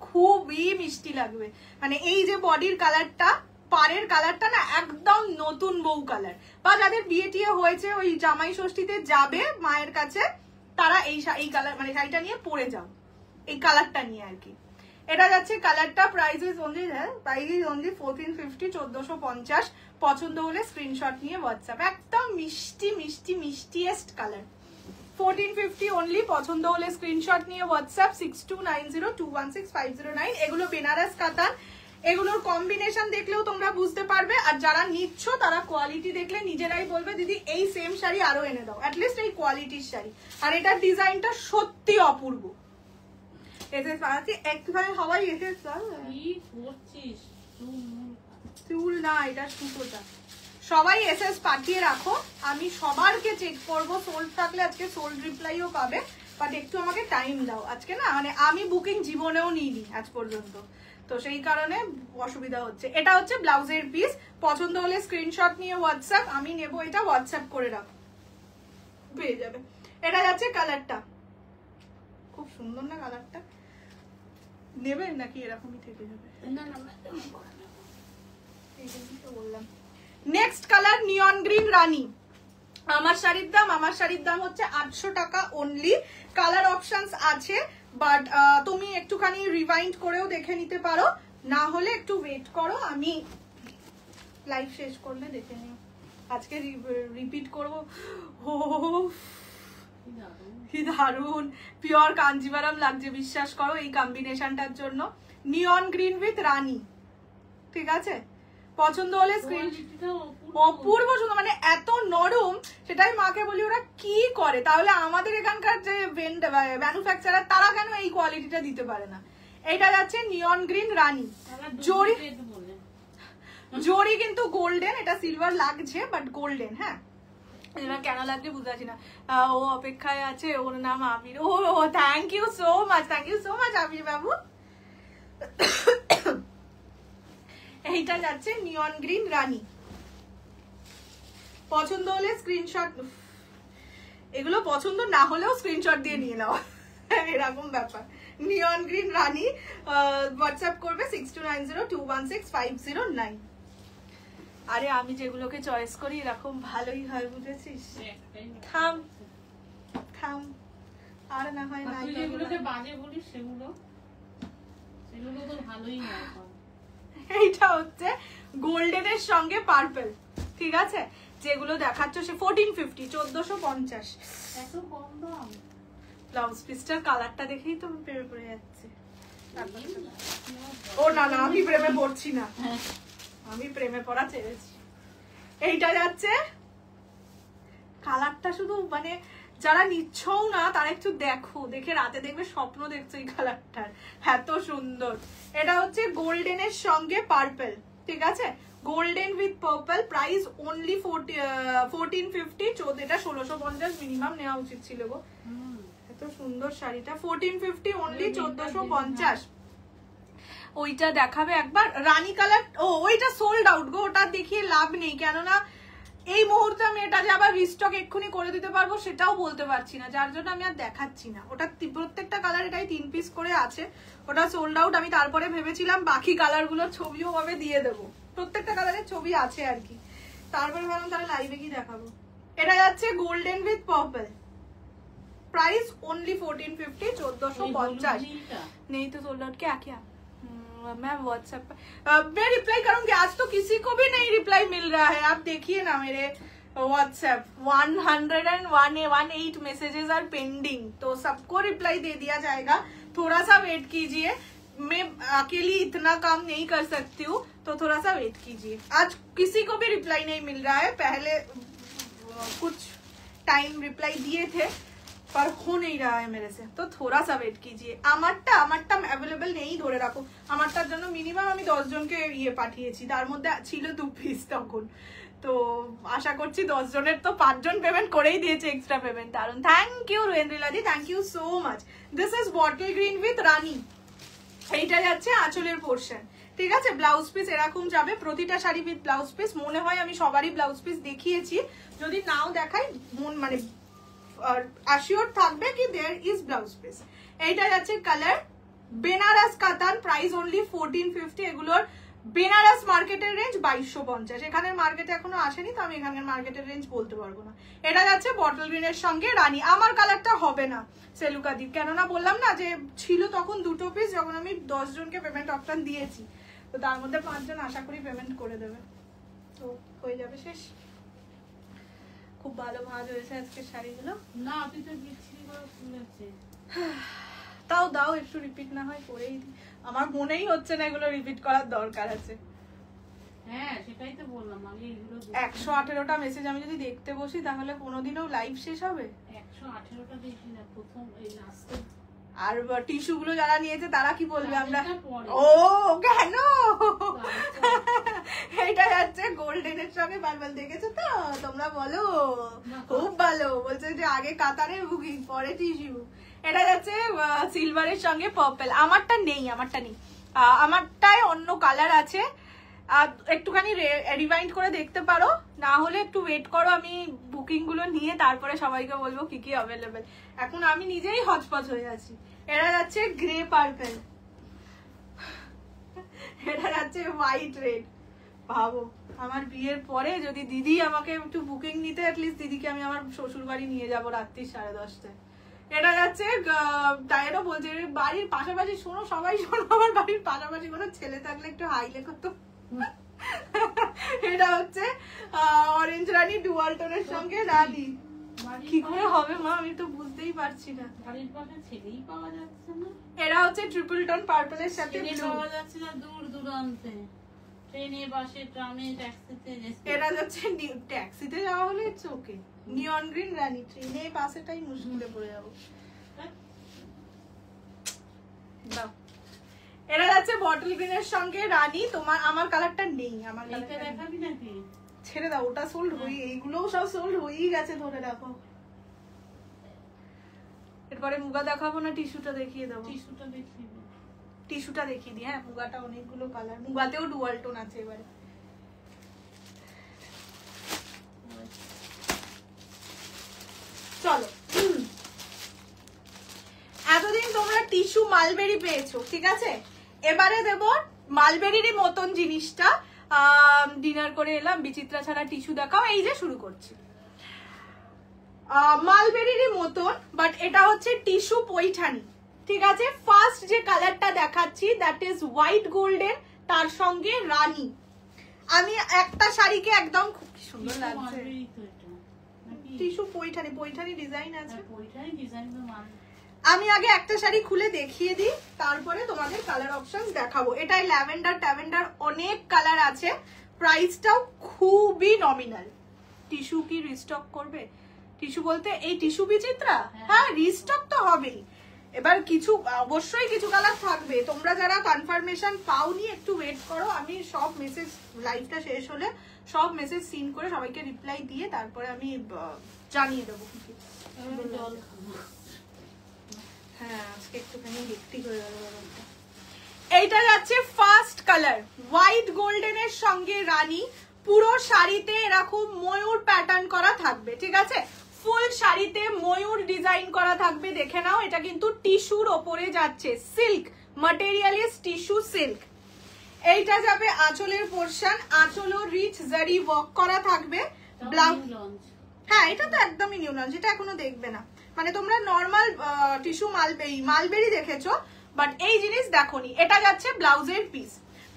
খুবই মিষ্টি লাগবে। মানে এই যে বডির কালারটা, পাড়ের কালারটা না একদম নতুন বউ কালার, বা যাদের বিয়ে টিয়ে হয়েছে ওই জামাই ষষ্ঠীতে যাবে মায়ের কাছে, তারা এই কালার মানে শাড়িটা নিয়ে পরে যাও, এই কালারটা নিয়ে আর কি। এটা যাচ্ছে কালারটা, প্রাইস ইজ অনলি 1450, 1450। পছন্দ হলে স্ক্রিনশট নিয়ে হোয়াটসঅ্যাপ। একদম মিষ্টিয়েস্ট কালার, 1450 অনলি। পছন্দ হলে স্ক্রিনশট নিয়ে হোয়াটসঅ্যাপ 6290216509। এগুলো বেনারস কাতান, এগুলোর কম্বিনেশন দেখলেও তোমরা বুঝতে পারবে, আর যারা নিচ্ছ তারা কোয়ালিটি দেখলে নিজেরাই বলবে দিদি এই সেম শাড়ি আরো এনে দাও, অ্যাটলিস্ট এই কোয়ালিটির শাড়ি। আর এটার ডিজাইনটা সত্যি অপূর্ব, এসএস বানাচ্ছি একটুখানি সবাই এসএস কি করছিস চুল না, এটা সুতোটা। সবাই এসএস পাঠিয়ে রাখো, আমি সবারকে চেক করব। সোল্ড থাকলে আজকে সোল্ড রিপ্লাইও পাবে, বাট একটু আমাকে টাইম দাও। আজকে না মানে আমি বুকিং জীবনেও নিইনি আজ পর্যন্ত, তো সেই কারণে অসুবিধা হচ্ছে। এটা হচ্ছে ব্লাউজের পিস, পছন্দ হলে স্ক্রিনশট নিয়ে হোয়াটসঅ্যাপ, আমি নেব এটা, হোয়াটসঅ্যাপ করে রাখো, পেয়ে যাবে। এটা যাচ্ছে কালারটা, খুব সুন্দর না কালারটা? নেবেন নাকি এরকমই থেকে যাবে? বললাম নেক্সট কালার নিয়ন গ্রিন রানী। আমার শাড়ির দাম হচ্ছে 800 টাকা অনলি। কালার অপশনস আছে, বাট তুমি একটুখানি রিভাইন্ড করেও দেখে নিতে পারো, না হলে একটু ওয়েট করো, আমি লাইভ শেষ করলে দেখে নিও। আজকে রিপিট করবো। ও কি দারুন, পিওর কাঞ্জিভারাম লাগছে, বিশ্বাস করো এই কম্বিনেশনটার জন্য। নিয়ন গ্রিন উইথ রানী, ঠিক আছে? পছন্দ হলে স্ক্রিন, অপূর্ব সুন্দর, মানে এত নরম, সেটাই মাকে বলি ওরা কি করে, তাহলে আমাদের এখানকার যে ম্যানুফ্যাকচারার তারা কেন এই কোয়ালিটিটা দিতে পারে না। এটা যাচ্ছে নিয়ন গ্রিন রানী, জরি কিন্তু গোল্ডেন, এটা সিলভার লাগছে বাট গোল্ডেন। হ্যাঁ, এটা কেন লাগছে বুঝতে পারছি না। ও অপেক্ষায় আছে, ওর নাম আবির। ও থ্যাংক ইউ সো মাচ, আবির বাবু। এইটা যাচ্ছে নিয়ন গ্রিন রানী, পছন্দ হলে স্ক্রিনশট, এগুলো পছন্দ না হলেও স্ক্রিনশট দিয়ে নিয়ে নাও, এরকম ব্যাপার। নিয়ন গ্রিন রানী, হোয়াটসঅ্যাপ করবে 6290216509। আরে আমি যেগুলোকে চয়েস করি এরকম ভালোই হয়, বুঝেছিস? থাম থাম, আর না হয় না, যেগুলোকে বাজে বলিস সেগুলো তো ভালোই হয়। এইটা হচ্ছে গোল্ডেনের সঙ্গে পার্পল, ঠিক আছে? যেগুলো দেখাচ্ছ সে 1450, 1450, এত কম দাম। ব্লাউজ পিসটার কালারটা দেখেই তো প্রেমে পড়ে যাচ্ছে। ও না না, আমি প্রেমে পড়ছি না, আমি প্রেমে পড়া ছেড়েছি। এইটা যাচ্ছে, কালারটা শুধু মানে যারা নিচ্ছও না তারা একটু দেখো, দেখে রাতে দেখবে স্বপ্ন দেখছো এই কালারটার, এত সুন্দর। এটা হচ্ছে গোল্ডেনের সঙ্গে পার্পল, ঠিক আছে? Golden with purple, price only 1450। এটা 1650 মিনিমাম নেওয়া উচিত ছিল গো, এত সুন্দর শাড়িটা। 1450 অনলি, 1450। ওইটা দেখাবে একবার, রানী কালার। ও ওইটা সোল্ড আউট গো, ওটা দেখিয়ে লাভ নেই, কেননা এই মুহূর্তে আমি এটা যে আবার রিস্টক এক্ষুনি করে দিতে পারবো সেটাও বলতে পারছি না, যার জন্য আমি আর দেখাচ্ছি না। ওটা প্রত্যেকটা কালার এটাই 3 পিস করে আছে, ওটা সোল্ড আউট। আমি তারপরে ভেবেছিলাম বাকি কালারগুলোর ছবিও ভাবে দিয়ে দেবো, প্রত্যেকটা কালারের ছবি আছে আর কি, তারপরে ভাবলাম তাহলে লাইভে কি দেখাবো। এটা যাচ্ছে golden with purple, price only 1450, 1450। नहीं तो सोल्ड आउट क्या क्या मैं व्हाट्सएप पर मैं रिप्लाई करूंगी। आज तो किसी को भी नहीं रिप्लाई मिल रहा है, आप देखिए ना मेरे व्हाट्सएप 118 मैसेजेस आर पेंडिंग, तो सबको रिप्लाई दे दिया जाएगा। थोड़ा सा वेट कीजिए, मैं अकेली इतना काम नहीं कर सकती हूँ, तो थोड़ा सा वेट कीजिए। आज किसी को भी रिप्लाई नहीं मिल रहा है, पहले कुछ टाइम रिप्लाई दिए थे पर हो नहीं रहा है मेरे से, तो थोड़ा सा वेट कीजिए। আমারটা अवेलेबल নেই ধরে রাখো, আমারটার জন্য মিনিমাম আমি 10 জনকে ইয়ে পাঠিয়েছি, তার মধ্যে ছিল 2 পিস তখন, তো আশা করছি 10 জনের তো 5 জন পেমেন্ট করেই দিয়েছে, এক্সট্রা পেমেন্ট। দারুন, থ্যাংক ইউ রুয়েন্দ্রিলাদি, thank you so much. This is bottle green with rani, এইটা যাচ্ছে আঁচলের পোর্শন, ঠিক আছে? ব্লাউজ পিস এরকম যাবে, প্রতিটা শাড়ি উইথ ব্লাউজ পিস। মনে হয় আমি সবারই ব্লাউজ পিস দেখিয়েছি, যদি নাও দেখাই মানে और अश्योर থাকবে কি देयर इज ब्लाउज পিস। এইটা যাচ্ছে কালার বেনারস কাতান, প্রাইস অনলি 1450। এগুলোর বেনারস মার্কেটের রেঞ্জ 2250, এখানের মার্কেটে এখনো আসেনি, তো আমি এখানের মার্কেটের রেঞ্জ বলতে পারবো না। এটা যাচ্ছে বটল গ্রিনের সঙ্গে রানী। আমার কালারটা হবে না সেলুকাদীপ, কেননা বললাম না যে ছিল তখন 2 পিস, যখন আমি 10 জনকে পেমেন্ট অপশন দিয়েছি, তো তার মধ্যে 5 জন আশা করি পেমেন্ট করে দেবে, তো হয়ে যাবে শেষ। খুব ভালো ভাঁজ হয়েছে আজকে শাড়িগুলো। না তুই তো বিচ্ছিরি করে খুলেছে, তাও দাও একটু রিপিট না হয় করেই দিই, আমার মনেই হচ্ছে না এগুলো রিপিট করার দরকার আছে। হ্যাঁ সেটাই তো বললাম আমি, এগুলো 118টা মেসেজ আমি যদি দেখতে বসি তাহলে কোনোদিনও লাইভ শেষ হবে? 118টা দেখি না, প্রথম এই লাস্টে আর টিস্যু গুলো যারা নিয়েছে তারা কি বলবে আমরা পরে। ও কেন এটা যাচ্ছে গোল্ডেনের সঙ্গে পার্পল, দেখেছো তো তোমরা বলো খুব ভালো বলছে যে আগে কাতারের বুকিং পরে টিস্যু। এটা যাচ্ছে সিলভারের সঙ্গে পার্পল। আমারটা নেই আমারটায় অন্য কালার আছে। একটুখানি রিভাইন্ড করে দেখতে পারো, না হলে একটু ওয়েট করো, আমি বুকিং গুলো নিয়ে তারপরে সবাইকে বলবো কি কি অ্যাভেলেবেল। এখন আমি নিজেই হচপচ হয়ে আছি। এটা যাচ্ছে গ্রে পার্পল, এটা যাচ্ছে হোয়াইট রেড। ভাবো আমার বিয়ের পরে যদি দিদি আমাকে একটু বুকিং নিতে, অ্যাটলিস্ট দিদিকে আমি আমার শ্বশুর বাড়ি নিয়ে যাবো রাত্রি 10:30টায়। এটা যাচ্ছে তাইরও বলছে বাড়ির পাশাপাশি, শোনো সবাই শোনো, আমার বাড়ির পাশাপাশি কোনো ছেলে থাকলে একটু হাইলে করতো। এটা হচ্ছে অরেঞ্জ রানী ডুয়াল টোনের সঙ্গে রানী। কি করে হবে মা, আমি তো বুঝতেই পারছি না। বাড়ির পাশে ছেলেই পাওয়া যাচ্ছে না। এরা হচ্ছে ট্রিপল টোন পার্পলের সাথে ছেলে ব্লু। পাওয়া যাচ্ছে না দূর দূরান্তে, ট্রেনে বাসে ট্রামে ট্যাক্সিতে। এরা যাচ্ছে ট্যাক্সিতে যাওয়া হলে ইটস ওকে। নিয়ন গ্রিন রানী, ট্রেনে বাসেটাই মুশকিলে পড়ে যাবো। দাও। এরা যাচ্ছে বটল গ্রিনের সঙ্গে রানী। তোমার আমার কালারটা নেই, আমার এইটা দেখাবি নাকি? ছেড়ে দাও, ওটা সোল্ড হই, এইগুলোও সব সোল্ড হয়েই গেছে, ধরে রাখো। এরপরে মুগা দেখাবো না টিস্যুটা দেখিয়ে দেবো? টিস্যুটা দেখিয়ে দে। টিস্যুটা দেখিয়ে দিই। হ্যাঁ মুগাটা অনেকগুলো কালার, মুগাতেও ডুয়াল টোন আছে। এবারে চলো, এতদিন তোমরা টিস্যু মালবেরি পেয়েছো, ঠিক আছে? এবারে দেব মালবেরিরই মতন জিনিসটা। ডিনার করে এলাম, বিচিত্রা ছাড়া টিস্যু দেখাও। এই যে শুরু করছি, মালবেরিরই মতন, বাট এটা হচ্ছে টিস্যু পৈঠানি, ঠিক আছে? ফার্স্ট যে কালারটা দেখাচ্ছি দ্যাট ইজ হোয়াইট গোল্ডেন, তার সঙ্গে রানী। আমি একটা শাড়িকে একদম খুব সুন্দর লাগছে। টিস্যু পৈঠানি, পৈঠানি ডিজাইন আছে। পৈঠানি ডিজাইন তো মান। আমি আগে একটা শাড়ি খুলে দেখিয়ে দিই, তারপরে তোমাদের কালার অপশনস দেখাবো। এটাই ল্যাভেন্ডার অনেক কালার আছে। প্রাইসটাও খুবই নমিনাল। টিস্যু কি রিস্টক করবে? টিস্যু বলতে এই টিস্যু বিচিত্রা, হ্যাঁ রিস্টক তো হবেই। এবার কিছু অবশ্যই কিছু কালার থাকবে। তোমরা যারা কনফার্মেশন পাওনি একটু ওয়েট করো, আমি সব মেসেজ লাইভটা শেষ হলে সব মেসেজ সিন করে সবাইকে রিপ্লাই দিয়ে তারপরে আমি জানিয়ে দেবো কি কি। জল খাবো। হ্যাঁ আজকে একটুখানি হেক্টিক হয়ে গেল ব্যাপারটা। এইটা যাচ্ছে ফার্স্ট কালার, হোয়াইট গোল্ডেনের সঙ্গে রানী। পুরো শাড়িতে এরকম ময়ূর প্যাটার্ন করা থাকবে, ঠিক আছে? ফুল শাড়িতে ময়ূর ডিজাইন করা থাকবে। দেখে নাও, এটা কিন্তু টিস্যুর ওপরে যাচ্ছে, silk material is tissue silk. এইটা যাবে আঁচলের পোরশন, আঁচলও রিচ জারি ওয়ার্ক করা থাকবে। ব্লাউজ, হ্যাঁ এটা তো একদমই নিউ লঞ্চ, এটা এখনো দেখবে না। মানে তোমরা নর্মাল টিস্যু মালবেরি দেখেছো, বাট এই জিনিস দেখোনি। এটা যাচ্ছে ব্লাউজের পিস।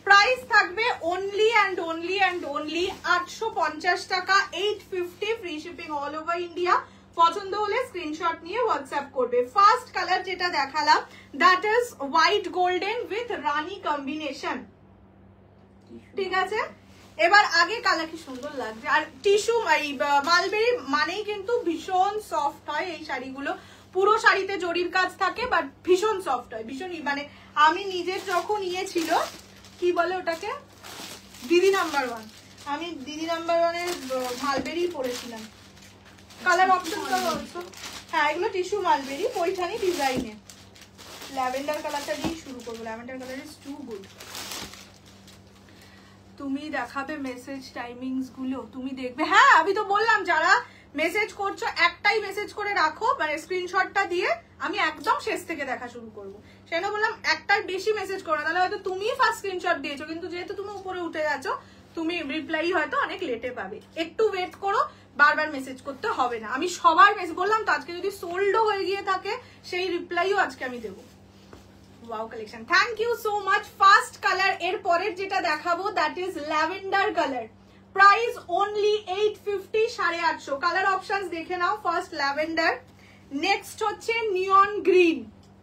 প্রাইস থাকবে অনলি অ্যান্ড অনলি 850 টাকা, 850 free shipping all over India. পছন্দ হলে স্ক্রিনশট নিয়ে হোয়াটসঅ্যাপ করবে। ফার্স্ট কালার যেটা দেখালাম that is white golden with Rani combination, ঠিক আছে? এবার আগে কালার কি সুন্দর লাগছে। আর টিস্যু মালবেরি মানেই কিন্তু ভীষণ সফট হয় এই শাড়িগুলো। পুরো শাড়িতে জরির কাজ থাকে, বাট ভীষণ সফট হয়, ভীষণ। মানে আমি নিজের যখন ছিল কি বলে ওটাকে, দিদি নাম্বার 1, আমি দিদি নাম্বার 1-এর মালবেরি পরেছিলাম। কালার অপশন হ্যাঁ এগুলো টিস্যু মালবেরি পৈঠানি ডিজাইনে। ল্যাভেন্ডার কালারটা দিয়ে শুরু করবো। Lavender colour is too good. তুমি দেখাবে মেসেজ টাইমিংস গুলো, তুমি দেখবে। হ্যাঁ আমি তো বললাম যারা মেসেজ করছো একটাই মেসেজ করে রাখো, মানে স্ক্রিনশটটা দিয়ে আমি একদম শেষ থেকে দেখা শুরু করবো। সেটা বললাম একটার বেশি মেসেজ করো, তাহলে হয়তো তুমি ফার্স্ট স্ক্রিনশট দিয়েছো, কিন্তু যেহেতু তুমি উপরে উঠে যাচ্ছো তুমি রিপ্লাই হয়তো অনেক লেটে পাবে। একটু ওয়েট করো, বারবার মেসেজ করতে হবে না। আমি সবার মেসেজ বললাম তো, আজকে যদি সোল্ডও হয়ে গিয়ে থাকে সেই রিপ্লাইও আজকে আমি দেবো। Wow collection, thank you so much. First colour এর পরের যেটা দেখাবো that is lavender colour. Price only 850, 850। Colour options দেখে নাও। ফার্স্ট ল্যাভেন্ডার, নেক্সট হচ্ছে নিয়ন গ্রিন,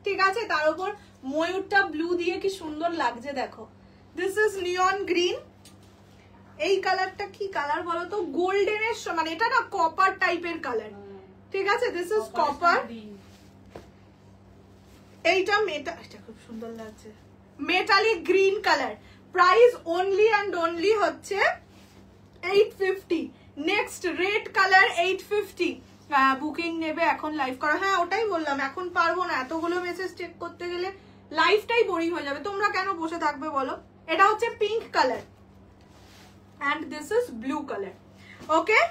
ঠিক আছে? তার উপর ময়ূরটা ব্লু দিয়ে কি সুন্দর লাগছে দেখো। This is neon green. এই কালারটা কি কালার বলো তো? গোল্ডেনের মানে এটা না কপার টাইপের কালার, ঠিক আছে? This is copper. এইটা এটা খুব সুন্দর লাগছে, metallic green colour, price only and only হচ্ছে 850। Next red colour 850। বুকিং নেবে এখন লাইভ করা, হ্যাঁ ওটাই বললাম, এখন পারবো না, এতগুলো মেসেজ চেক করতে গেলে লাইফটাই বোরিং হয়ে যাবে। তোমরা কেন বসে থাকবে বলো। এটা হচ্ছে pink colour and this is blue color. Okay,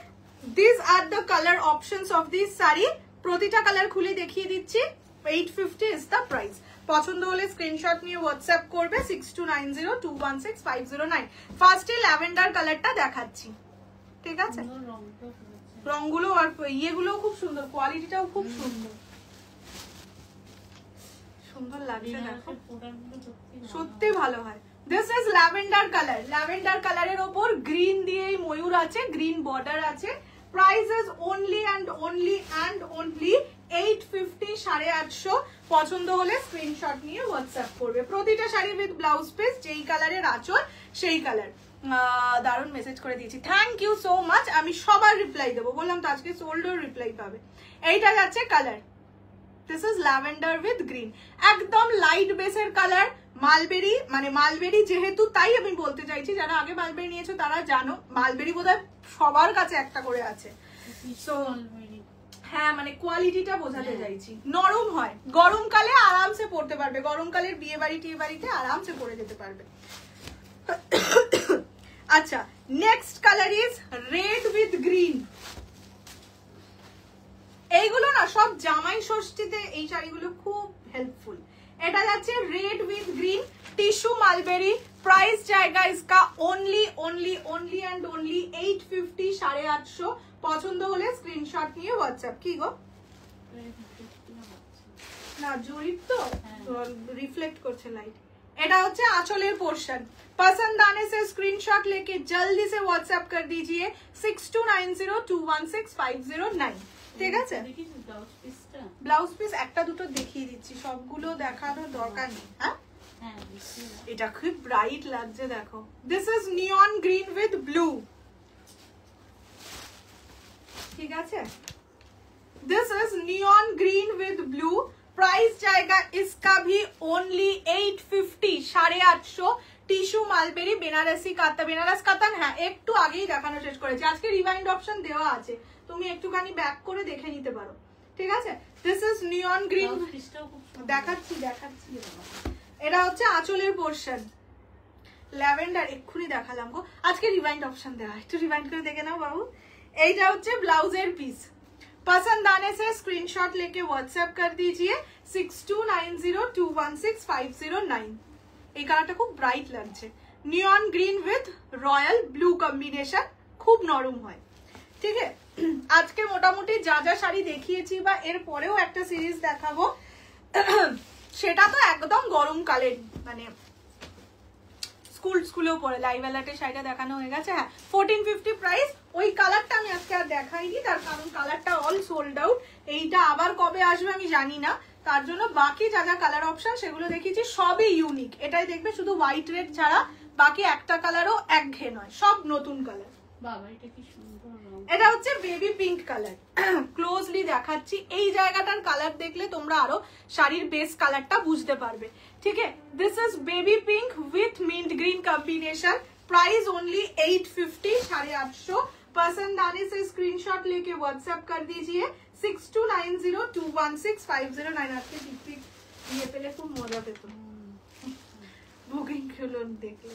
these are the color options of this saree. প্রতিটা কালার খুলে দেখিয়ে দিচ্ছি। 850 is the price. পছন্দ হলে স্ক্রিনশট নিয়ে হোয়াটসঅ্যাপ করবে 6290216509। ফার্স্টে ল্যাভেন্ডার কালারটা দেখাচ্ছি, ঠিক আছে? রংগুলো আর ইয়েগুলো খুব সুন্দর, কোয়ালিটিটাও খুব সুন্দর, সুন্দর লাগছে দেখো, সত্যি ভালো হয়। This is lavender color. lavender কালারের ওপর গ্রিন দিয়ে ময়ূর আছে, গ্রিন বর্ডার আছে। Price is only and only 850, 850। পছন্দ হলে স্ক্রিনশট নিয়ে হোয়াটসঅ্যাপ করবে। প্রতিটা শাড়ি উইথ ব্লাউজ পিস, যেই কালারের আঁচল সেই কালার। দারুণ মেসেজ করে দিয়েছি, থ্যাংক ইউ সো মাচ। আমি সবার রিপ্লাই দেবো, বললাম তো আজকে সোল্ডের রিপ্লাই পাবে। এইটা যাচ্ছে colour, this is lavender with green, একদম লাইট বেসের কালার। মালবেরি, মানে মালবেরি যেহেতু, তাই আমি বলতে চাইছি যারা আগে মালবেরি নিয়েছো তারা জানো, মালবেরি বোধহয় সবার কাছে একটা করে আছে। সো হ্যাঁ, মানে কোয়ালিটিটা বোঝাতে চাইছি, নরম হয়, গরমকালে আরামসে পরতে পারবে, গরমকালের বিয়ে বাড়ি টিয়ে বাড়িতে আরামসে পরে যেতে পারবে। আচ্ছা, next colour is red with green. এইগুলো না সব জামাই ষষ্ঠীতে এই শাড়িগুলো খুব হেল্পফুল। এটা যাচ্ছে red with green, tissue mulberry. Price জায়গা इसका only and only 850, 850। পছন্দ হলে স্ক্রিনশট নিয়ে হোয়াটসঅ্যাপ। কি গো না জরিপ তো রিফ্লেক্ট করছে লাইট। এটা হচ্ছে আঁচলের পোর্শন। पसंद आने से स्क्रीनशॉट लेके जल्दी से व्हाट्सएप कर दीजिए 6290216509। ঠিক আছে, ব্লাউজ পিস একটা দুটো দেখিয়ে দিচ্ছি, সবগুলো দেখানোর দরকার নেই। হ্যাঁ, এটা খুব ব্রাইট লাগছে দেখো। This is neon green with blue, ঠিক আছে? This is neon green with blue. Price जाएगा इसका भी ओनली 850, 850। টিস্যু মালবেরি বেনারসি কাতান, বেনারস কাতান। হ্যাঁ, একটু আগেই দেখানো শেষ করেছি, আজকে রিভাইন্ড অপশন দেওয়া আছে, তুমি একটুখানি ব্যাক করে দেখে নিতে পারো, ঠিক আছে? দিস ইজ নিয়ন গ্রিন, দেখাচ্ছি। এটা হচ্ছে আঁচলের পোর্শন, ল্যাভেন্ডার এক্ষুনি দেখালাম গো, আজকে রিভাইন্ড অপশন দেওয়া, একটু রিভাইন্ড করে দেখে নাও বাবু। এইটা হচ্ছে ব্লাউজের পিস। पसंद आने से स्क्रीनशॉट लेके व्हाट्सएप कर दीजिए 6290216509। এই কালারটা খুব ব্রাইট লাগছে, নিয়ন green with royal blue combination, খুব নরম হয়, ঠিক আছে? আজকে মোটামুটি যা যা শাড়ি দেখিয়েছি বা এর পরেও একটা সিরিজ দেখাবো, সেটা তো একদম গরমকালের, মানে স্কুলেও পরে। লাইভ অ্যালার্টের শাড়িটা দেখানো হয়ে গেছে। হ্যাঁ, 1450 প্রাইস। ওই কালারটা আমি আজকে আর দেখাইনি, তার কারণ কালারটা অল সোল্ড আউট। এইটা আবার কবে আসবে আমি জানি না, তার জন্য বাকি যা যা কালার অপশন সেগুলো দেখিয়েছি, সবই ইউনিক। এটাই দেখবে শুধু হোয়াইট রেড ছাড়া, বাকি একটা কালারও একঘেয়ে নয়, সব নতুন কালার। বাবা এটা কি সুন্দর রং। এটা হচ্ছে বেবি পিঙ্ক কালার, ক্লোজলি দেখাচ্ছি। এই জায়গাটার কালার দেখলে তোমরা আরো শাড়ির বেস কালারটা বুঝতে পারবে, ঠিক আছে? This is baby pink with mint green combination. Price only 850, 850। पसंद आने से स्क्रीनशॉट लेके व्हाट्सएप कर दीजिए 6290216509। আজকে টিকটিক দিয়ে পেলে খুব মজা পেত, বুকিং গুলো দেখলে।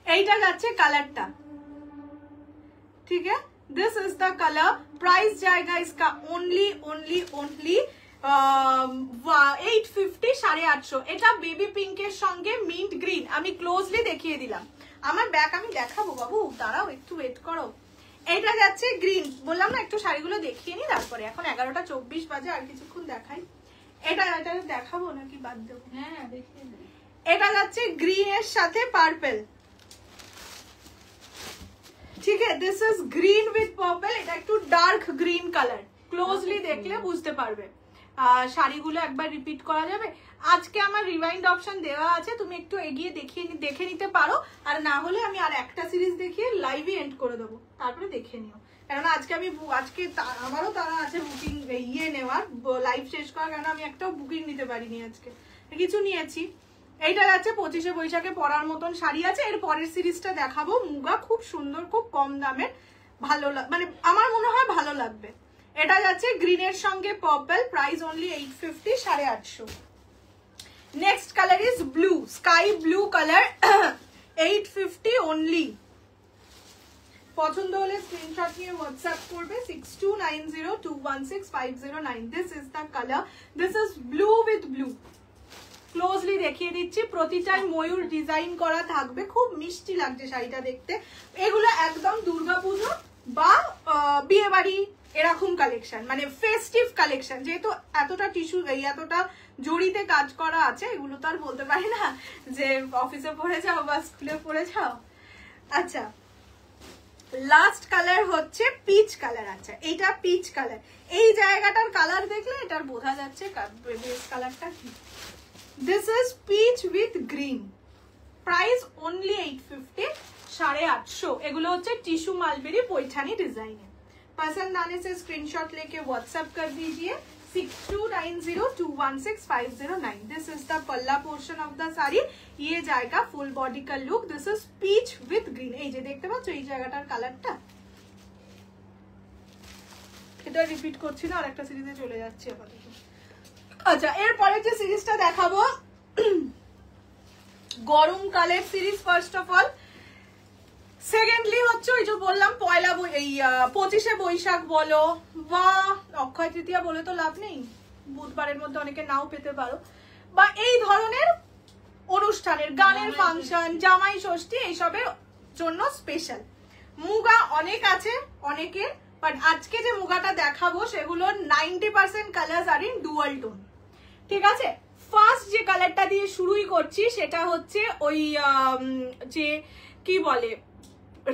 এইটা যাচ্ছে কালারটা, ঠিক আছে? This is the colour. Price जाएगा इसका ओनली 850, 850। এটা বেবি পিঙ্কের সঙ্গে মিন্ট গ্রিন। আমি ক্লোজলি দেখিয়ে দিলাম, আমার ব্যাক আমি দেখাবো বাবু, দাঁড়াও একটু ওয়েট করো। এটা যাচ্ছে গ্রিন, বললাম না একটু শাড়িগুলো দেখিয়ে নি, তারপরে এখন 11টা 24 বাজে, আর কিছুক্ষণ দেখাই। এটা দেখাবো নাকি বাদ দেবো? হ্যাঁ দেখিয়ে দিই। এটা যাচ্ছে গ্রিন এর সাথে পার্পল, ঠিক আছে? This is green with purple. এটা একটু ডার্ক গ্রিন কালার, ক্লোজলি দেখলে বুঝতে পারবে। শাড়িগুলো একবার রিপিট করা যাবে। আজকে আমার রিভাইন্ড অপশন দেওয়া আছে, তুমি একটু এগিয়ে দেখে নিতে পারো, আর না হলে আমি আর একটা সিরিজ দেখিয়ে লাইভে এন্ড করে দেবো, তারপরে দেখে নিও। কেননা আজকে আমারও তারা আছে বুকিং নেওয়ার, লাইভ শেষ করার, কারণ আমি একটাও বুকিং নিতে পারিনি আজকে, কিছু নিয়েছি। এইটা যাচ্ছে 25শে বৈশাখে পরার মতন শাড়ি আছে। এর পরের সিরিজটা দেখাবো, মুগা, খুব সুন্দর, খুব কম দামের, ভালো মানে আমার মনে হয় ভালো লাগবে। এটা যাচ্ছে গ্রিনের সঙ্গে purple, price only 850, 850। Next colour is blue, sky blue colour, 850 only. পছন্দ হলে স্ক্রিনশট নিয়ে হোয়াটসঅ্যাপ করবে 6290216509। This is the colour, this is blue with blue. Closely দেখিয়ে দিচ্ছি, প্রতিটাই ময়ূর ডিজাইন করা থাকবে, খুব মিষ্টি লাগছে শাড়িটা দেখতে। এগুলো একদম দুর্গাপুজো বা বিয়ে বাড়ি এরকম কালেকশন, মানে ফেস্টিভ কালেকশন। যেহেতু এতটা টিস্যু, এতটা জড়িতে কাজ করা আছে, এগুলো তো আর বলতে পারি না যে অফিসে পরে যাও বা স্কুলে পরে যাও। আচ্ছা, লাস্ট কালার হচ্ছে পিচ কালার। আচ্ছা, এইটা পিচ কালার। এই জায়গাটার কালার দেখলে এটার বোঝা যাচ্ছে বেস কালারটা কি। This is peach with green. Price only 850, 850। এগুলো হচ্ছে টিস্যু মালবেরি पैठनी डिजाइन है। पसंद आने से स्क्रीनशॉट लेके व्हाट्सएप कर दीजिए 6290216509। This is the पल्ला पोर्शन ऑफ द साड़ी। ये जाएगा फुल बॉडी का look. This is peach with green। এই যে দেখতে পাচ্ছ এই জায়গাটার কালারটা, এটা রিপিট করছি না, আরেকটা সিরিজে চলে যাচ্ছি আপাতত। আচ্ছা, এরপরে যে সিরিজটা দেখাবো গরমকালের series first of all. Secondly হচ্ছে ওই যে বললাম 25শে বৈশাখ বলো বা অক্ষয় তৃতীয়া বলে তো লাভ নেই, বুধবারের মধ্যে অনেকে নাও পেতে পারো, বা এই ধরনের অনুষ্ঠানের গানের ফাংশন, জামাই ষষ্ঠী, এইসবের জন্য স্পেশাল মুগা অনেক আছে অনেকের। বাট আজকে যে মুগাটা দেখাবো সেগুলো 90% colours are in dual tone. ঠিক আছে, ফার্স্ট যে কালারটা দিয়ে শুরুই করছি সেটা হচ্ছে ওই যে কি বলে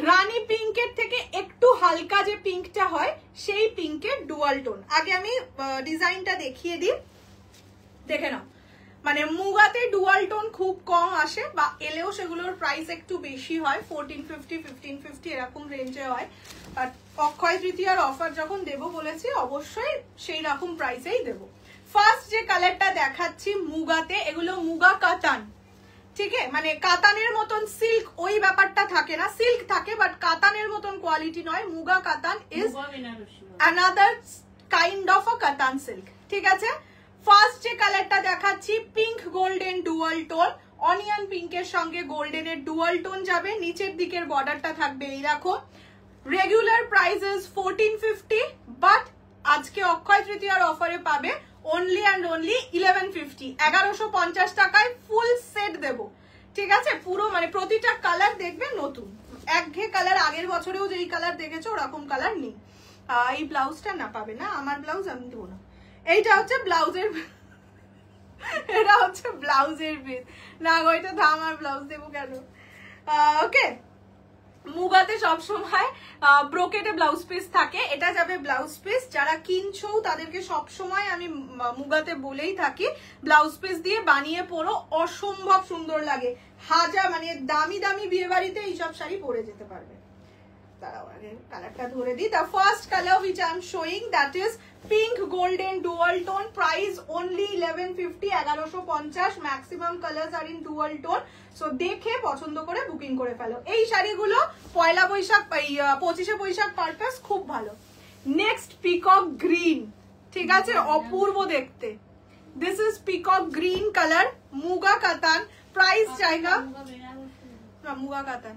রানী পিঙ্কের থেকে একটু হালকা যে পিঙ্কটা হয় সেই পিঙ্কের ডুয়াল টোন। আগে আমি ডিজাইনটা দেখিয়ে দিই, দেখে নাও। মানে মুগাতে ডুয়াল টোন খুব কম আসে, বা এলেও সেগুলোর প্রাইস একটু বেশি হয়, 1450, 1550 এরকম রেঞ্জে হয়। বাট অক্ষয় তৃতীয়ার অফার যখন দেবো বলেছি অবশ্যই সেই রকম প্রাইসেই দেবো। ফার্স্ট যে কালারটা দেখাচ্ছি মুগাতে, এগুলো মুগা কাতান। ঠিক আছে, মানে কাতানের মতন সিল্ক ওই ব্যাপারটা থাকে না, সিল্ক থাকে বাট কাতানের মতন কোয়ালিটি নয়। Muga katan is another kind of a katan silk. ঠিক আছে, ফার্স্ট যে কালারটা দেখাচ্ছি pink golden dual tone, onion পিঙ্কের সঙ্গে গোল্ডেনের ডুয়াল টোন যাবে। নিচের দিকের বর্ডারটা থাকবে এইরকম। রেগুলার প্রাইস ইজ 1450, বাট আজকে অক্ষয় তৃতীয়ার অফারে পাবে অনলি অ্যান্ড অনলি 1150, 1150 টাকায় ফুল সেট দেবো। ঠিক আছে, পুরো মানে প্রতিটা কালার দেখবে নতুন, একঘেয়ে কালার আগের বছরেও যেই কালার দেখেছো ওরকম কালার নেই। এই ব্লাউজটা না পাবে না, আমার ব্লাউজ আমি দেবো না। এইটা হচ্ছে ব্লাউজের, এটা হচ্ছে ব্লাউজের পিস না গো, এটা তো আমার ব্লাউজ দেবো কেন? ওকে, মুগাতে সবসময় ব্রোকেটে ব্লাউজ পিস থাকে, এটা যাবে ব্লাউজ পিস। যারা কিনছো তাদেরকে সবসময় আমি মুগাতে বলেই থাকি ব্লাউজ পিস দিয়ে বানিয়ে পরো, অসম্ভব সুন্দর লাগে। মানে দামি দামি বিয়ে বাড়িতে এইসব শাড়ি পরে যেতে পারবে। দাঁড়াও আগে কালারটা ধরে দিই। The first colour which I am showing that is pink golden dual tone, price only 1150, 1150। Maximum colours are in dual tone. So দেখে পছন্দ করে বুকিং করে ফেলো। এই শাড়িগুলো পয়লা বৈশাখ 25শে বৈশাখ পারপাস খুব ভালো। নেক্সট পিকক গ্রিন, ঠিক আছে, অপূর্ব দেখতে। This is peacock green colour, মুগা কাতান, প্রাইস জায়গা মুগা কাতান,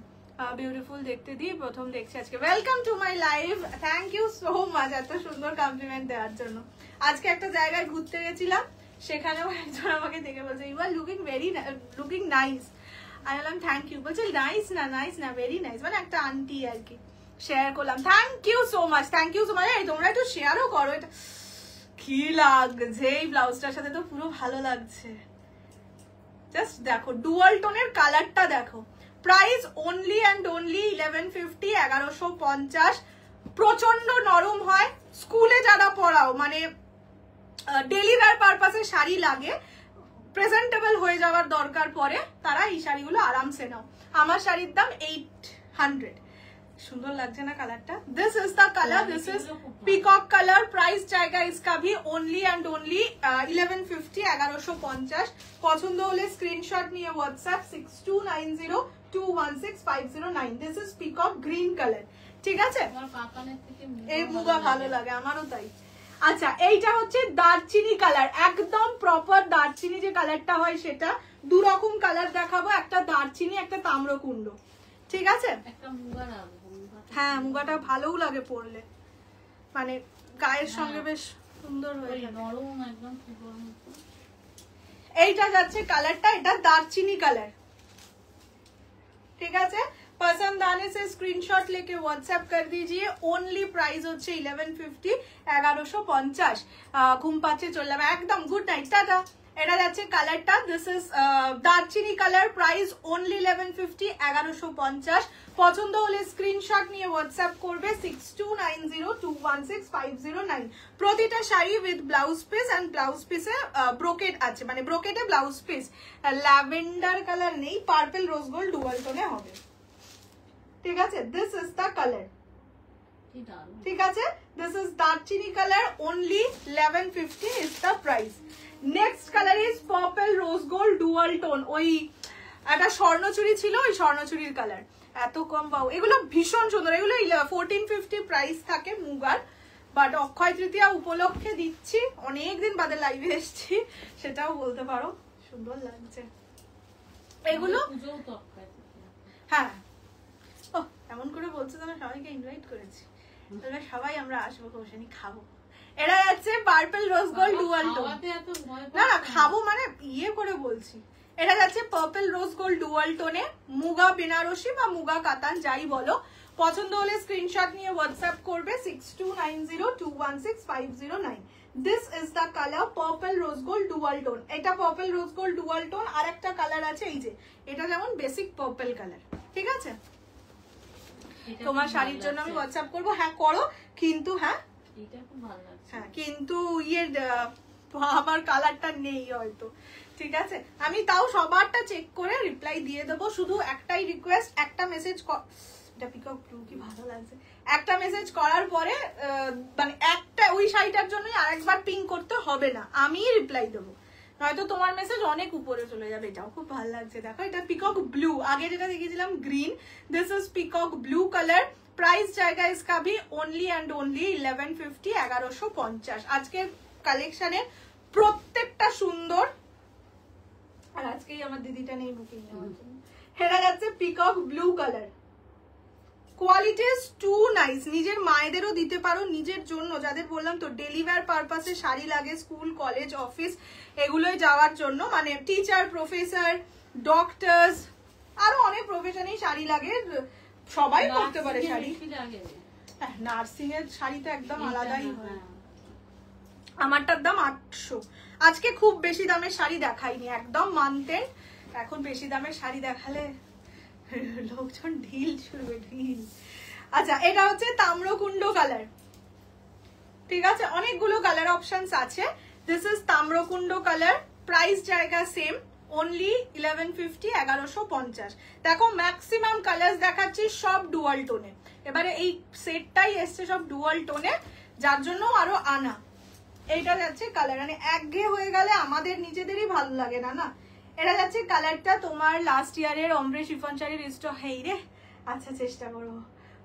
বিউটিফুল দেখতে দিই। প্রথম দেখছি আজকে। Welcome to my live, thank you so much এত সুন্দর কমপ্লিমেন্ট দেওয়ার জন্য। আজকে একটা জায়গায় ঘুরতে গেছিলাম, সেখানেও একজন আমাকে দেখে বলছে ইউ আর লুকিং নাইস। আমি বললাম থ্যাংক ইউ, বলছে নাইস না ভেরি নাইস, মানে একটা আন্টি আর কি। শেয়ার করলাম, thank you so much, thank you so much. তোমরা একটু শেয়ারও করো, এটা কি লাগছে এই ব্লাউজটার সাথে, তো পুরো ভালো লাগছে। জাস্ট দেখো ডুয়াল টোনের কালারটা দেখো। Price only and only 1150, 1150। প্রচন্ড নরম হয়, স্কুলে যারা পড়াও মানে ডেলি ওয়্যার পারপাসে শাড়ি লাগে, প্রেজেন্টেবল হয়ে যাওয়ার দরকার পড়ে, তারা এই শাড়িগুলো আরামসে নাও। আমার শাড়ির দাম 800। সুন্দর লাগছে না কালারটা? This is the colour, this is peacock colour. Price জায়গা ইসকা ভি অনলি অ্যান্ড অনলি 1150, 1150। পছন্দ হলে স্ক্রিনশট নিয়ে WhatsApp 6290216509। This is peacock green colour, ঠিক আছে? এই মুগা ভালো লাগে, আমারও তাই। আচ্ছা, এইটা হচ্ছে দারচিনি কালার, একদম প্রপার দারচিনি যে কালারটা হয় সেটা। দু রকম কালার দেখাবো, একটা দারচিনি, একটা তাম্রকুণ্ড, ঠিক আছে? হ্যাঁ, মুগাটা ভালোও লাগে পরলে, মানে গায়ের সঙ্গে বেশ সুন্দর হয়ে যায়, নরম একদম। এইটা যাচ্ছে কালারটা, এটা দারচিনি কালার, ঠিক আছে? पसंद आने से स्क्रीनशॉट लेके व्हाट्सएप कर दीजिए। ओनली प्राइस হচ্ছে 1150, 1150। ঘুম পাচ্ছে, চললাম একদম। Good night, tata. এটা যাচ্ছে কালারটা, দিস ইজ দারচিনি কালার। Price only 1150, 1150। পছন্দ হলে স্ক্রিনশট নিয়ে হোয়াটসঅ্যাপ করবে 6290216509। প্রতিটা শাড়ি with blouse piece, and blouse পিসে ব্রোকেট আছে, মানে ব্রোকেটে ব্লাউজ পিস। ল্যাভেন্ডার কালার নেই, পার্পল রোজ গোল্ড ডুয়াল টোনে হবে, ঠিক আছে? দিস ইজ দ্য কালার, ঠিক আছে? দিস ইজ দারচিনি colour, only 1150 is the price. Next colour is purple rose gold dual tone. ওই একটা স্বর্ণচুরি ছিল, ওই স্বর্ণচুরির কালার। এত কম পাও, এগুলো ভীষণ সুন্দর। এগুলো 1450 প্রাইস থাকে মুগার, বাট অক্ষয় তৃতীয়া উপলক্ষে দিচ্ছি, অনেকদিন বাদে লাইভে এসছি, সেটাও বলতে পারো। সুন্দর লাগছে এগুলো। হ্যাঁ, এমন করে বলছে তো, সবাইকে ইনভাইট করেছি, সবাই আমরা আসবো, কোশানি খাবো। এটা যাচ্ছে purple rose gold dual tone. না না, খাবো মানে ইয়ে করে বলছি। এটা যাচ্ছে পার্পল রোজ গোল্ড ডুয়াল টোনে, মুগা বেনারসি বা মুগা কাতান যাই বলো। পছন্দ হলে স্ক্রিনশট নিয়ে হোয়াটসঅ্যাপ করবে 6290216509। This is the colour purple rose gold dual tone. এটা purple rose gold dual tone. আর একটা কালার আছে এই যে, এটা যেমন বেসিক পার্পল কালার, ঠিক আছে? তোমার শাড়ির জন্য আমি হোয়াটসঅ্যাপ করবো, হ্যাঁ করো, কিন্তু হ্যাঁ হ্যাঁ কিন্তু ইয়ের আমার কালারটা নেই হয়তো, ঠিক আছে? আমি তাও সবারটা চেক করে রিপ্লাই দিয়ে দেবো। শুধু একটাই রিকোয়েস্ট, একটা মেসেজ, এটা পিকক ব্লু কি ভালো লাগছে, একটা মেসেজ করার পরে মানে একটা ওই শাড়িটার জন্যই আরেকবার পিং করতে হবে না, আমি রিপ্লাই দেবো, নয়তো তোমার মেসেজ অনেক উপরে চলে যাবে। এটাও খুব ভালো লাগছে, দেখো এটা পিকক ব্লু, আগে যেটা দেখিয়েছিলাম green, this is peacock blue colour. Price জায়গা ইসকা ভি অনলি অ্যান্ড অনলি 1150, 1150। আজকের কালেকশনের প্রত্যেকটা সুন্দর। আর আজকেই আমার দিদিটা নেই বুকিং নেওয়ার জন্য। হেরা যাচ্ছে peacock blue colour, quality is too nice. নিজের মায়েদেরও দিতে পারো, নিজের জন্য, যাদের বললাম তো ডেলি ওয়্যার পারপাসে শাড়ি লাগে, স্কুল কলেজ অফিস এগুলোই যাওয়ার জন্য, মানে টিচার, প্রফেসর, ডক্টরস, আরো অনেক প্রফেশনেই শাড়ি লাগে, সবাই পরতে পারে শাড়ি। নার্সিং এর শাড়ি তো একদম আলাদাই হয়। আমারটার দাম 800। আজকে খুব বেশি দামের শাড়ি দেখাইনি, একদম মানতে। এখন বেশি দামের শাড়ি দেখালে লোকজন ঢিল ছুড়বে, ঢিল। আচ্ছা, এটা হচ্ছে তাম্রকুণ্ড কালার, ঠিক আছে? অনেকগুলো কালার অপশনস আছে। দিস ইজ তাম্রকুণ্ড কালার। প্রাইস জায়গা সেম, অনলি 1150, 1150। দেখো ম্যাক্সিমাম কালার দেখাচ্ছি সব ডুয়াল টোনে। এবারে এই সেটটাই এসছে সব ডুয়াল টোনে, যার জন্য আরো আনা। এইটা যাচ্ছে কালার, মানে একঘেয়ে হয়ে গেলে আমাদের নিজেদেরই ভালো লাগে না, না? এটা যাচ্ছে কালারটা তোমার লাস্ট ইয়ারের অমব্রে শিফন শাড়ির স্টক। হেই রে, আচ্ছা চেষ্টা করবো।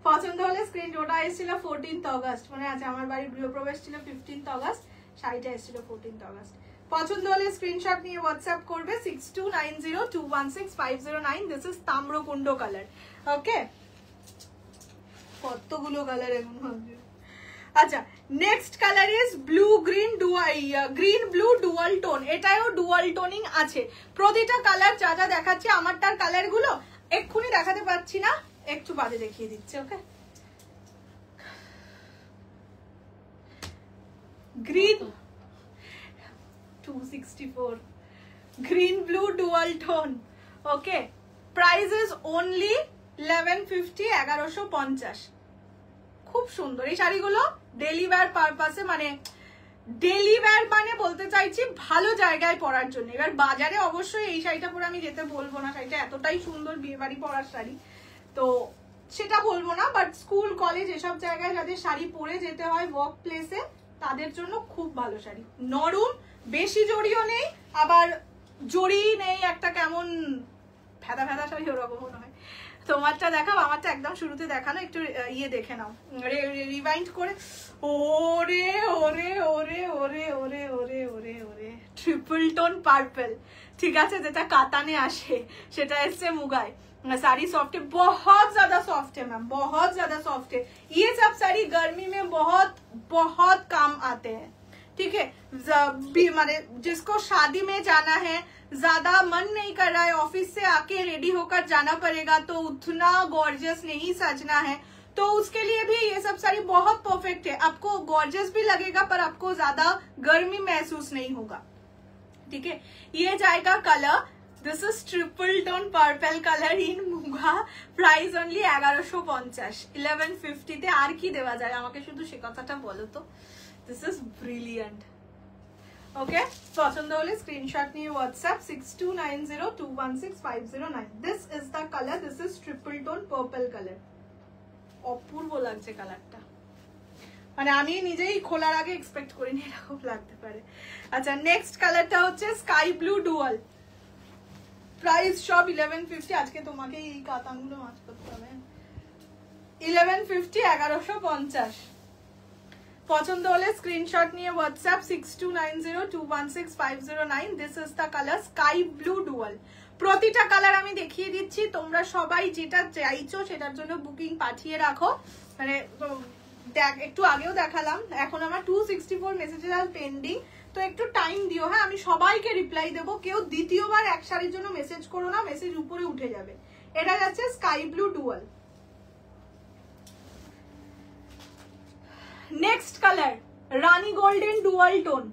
পছন্দ হলে স্ক্রিন, ওটা এসেছিল 14th অগস্ট, মানে আছে আমার বাড়ির গৃহপ্রবেশ ছিল 15th অগস্ট, শাড়িটা এসেছিল 14th অগস্ট। পছন্দ হলে স্ক্রিনশট নিয়ে হোয়াটসঅ্যাপ করবে 6290216509। দিস ইজ তাম্রকুণ্ড কালার, ওকে? কতগুলো কালার এখন হবে। আচ্ছা, next colour is blue green green blue dual tone. এটাও ডুয়াল টোনিং আছে। প্রতিটা কালার যা যা দেখাচ্ছে, আমারটার কালার গুলো এক্ষুনি দেখাতে পারছি না, একটু বাদে দেখিয়ে দিচ্ছে, okay? Green 264, green blue dual tone, okay? Price is only 1150, 1150। খুব সুন্দর এই শাড়িগুলো ডেলি ওয়্যার পারপাসে, মানে ডেলি ওয়্যার মানে বলতে চাইছি ভালো জায়গায় পরার জন্য। এবার বাজারে অবশ্যই এই শাড়িটা পরে আমি যেতে বলবো না, শাড়িটা এতটাই সুন্দর, বিয়ে বাড়ি পরার শাড়ি। তো সেটা বলবো না, বাট স্কুল কলেজ এসব জায়গায় যাদের শাড়ি পরে যেতে হয় ওয়ার্ক প্লেসে, তাদের জন্য খুব ভালো শাড়ি। নরম, বেশি জড়িও নেই, আবার জড়ি নেই একটা কেমন ফেদা ফেদা শাড়ি ওরকমও নয়। তোমারটা দেখাও, আমারটা একদম শুরুতে দেখানো, একটু ইয়ে দেখে নাও, রিভাইন্ড করে। ওরে ওরে ওরে ওরে ওরে ওরে ওরে ওরে, ট্রিপল টোন পার্পল, ঠিক আছে, যেটা কাতানে আসে সেটা এসছে মুগায়। साड़ी सॉफ्ट है, बहुत ज्यादा सॉफ्ट है मैम, बहुत ज्यादा सॉफ्ट है। ये सब साड़ी गर्मी में बहुत बहुत काम आते हैं, ठीक है। माने जिसको शादी में जाना है, ज्यादा मन नहीं कर रहा है, ऑफिस से आके रेडी होकर जाना पड़ेगा, तो उतना गॉर्जियस नहीं सजना है, तो उसके लिए भी ये सब साड़ी बहुत परफेक्ट है। आपको गॉर्जियस भी लगेगा पर आपको ज्यादा गर्मी महसूस नहीं होगा, ठीक है। ये जाएगा colour, this is triple tone purple colour in muga, price only 1150, 1150 তে আর কি দেওয়া যায় আমাকে শুধু সে কথাটা বলো তো। This is brilliant. ওকে, পছন্দ হলে স্ক্রিনশট নিয়ে WhatsApp 6290216509। This is the colour, this is triple tone purple colour. অপূর্ব লাগছে কালারটা, মানে আমি নিজেই খোলার আগে এক্সপেক্ট করিনি এরকম লাগতে পারে। আচ্ছা, নেক্সট কালারটা হচ্ছে স্কাই ব্লু ডুয়াল, প্রাইস সব 1150। আজকে তোমাকে এই কাতানগুলো মাছ করতে হবে। 1150, 1150। পছন্দ হলে স্ক্রিনশট নিয়ে WhatsApp 6290216509। This is the colour sky blue dual. প্রতিটা কালার আমি দেখিয়ে দিচ্ছি, তোমরা সবাই যেটা চাইছো সেটার জন্য বুকিং পাঠিয়ে রাখো। মানে একটু আগেও দেখালাম, এখন আমার 264 মেসেজেস আর পেন্ডিং, তো একটু টাইম দিও। হ্যাঁ, আমি সবাইকে রিপ্লাই দেবো, কেউ দ্বিতীয়বার এক শাড়ির জন্য মেসেজ করো না, মেসেজ উপরে উঠে যাবে। এটা যাচ্ছে sky blue dual. Next colour rani golden dual tone,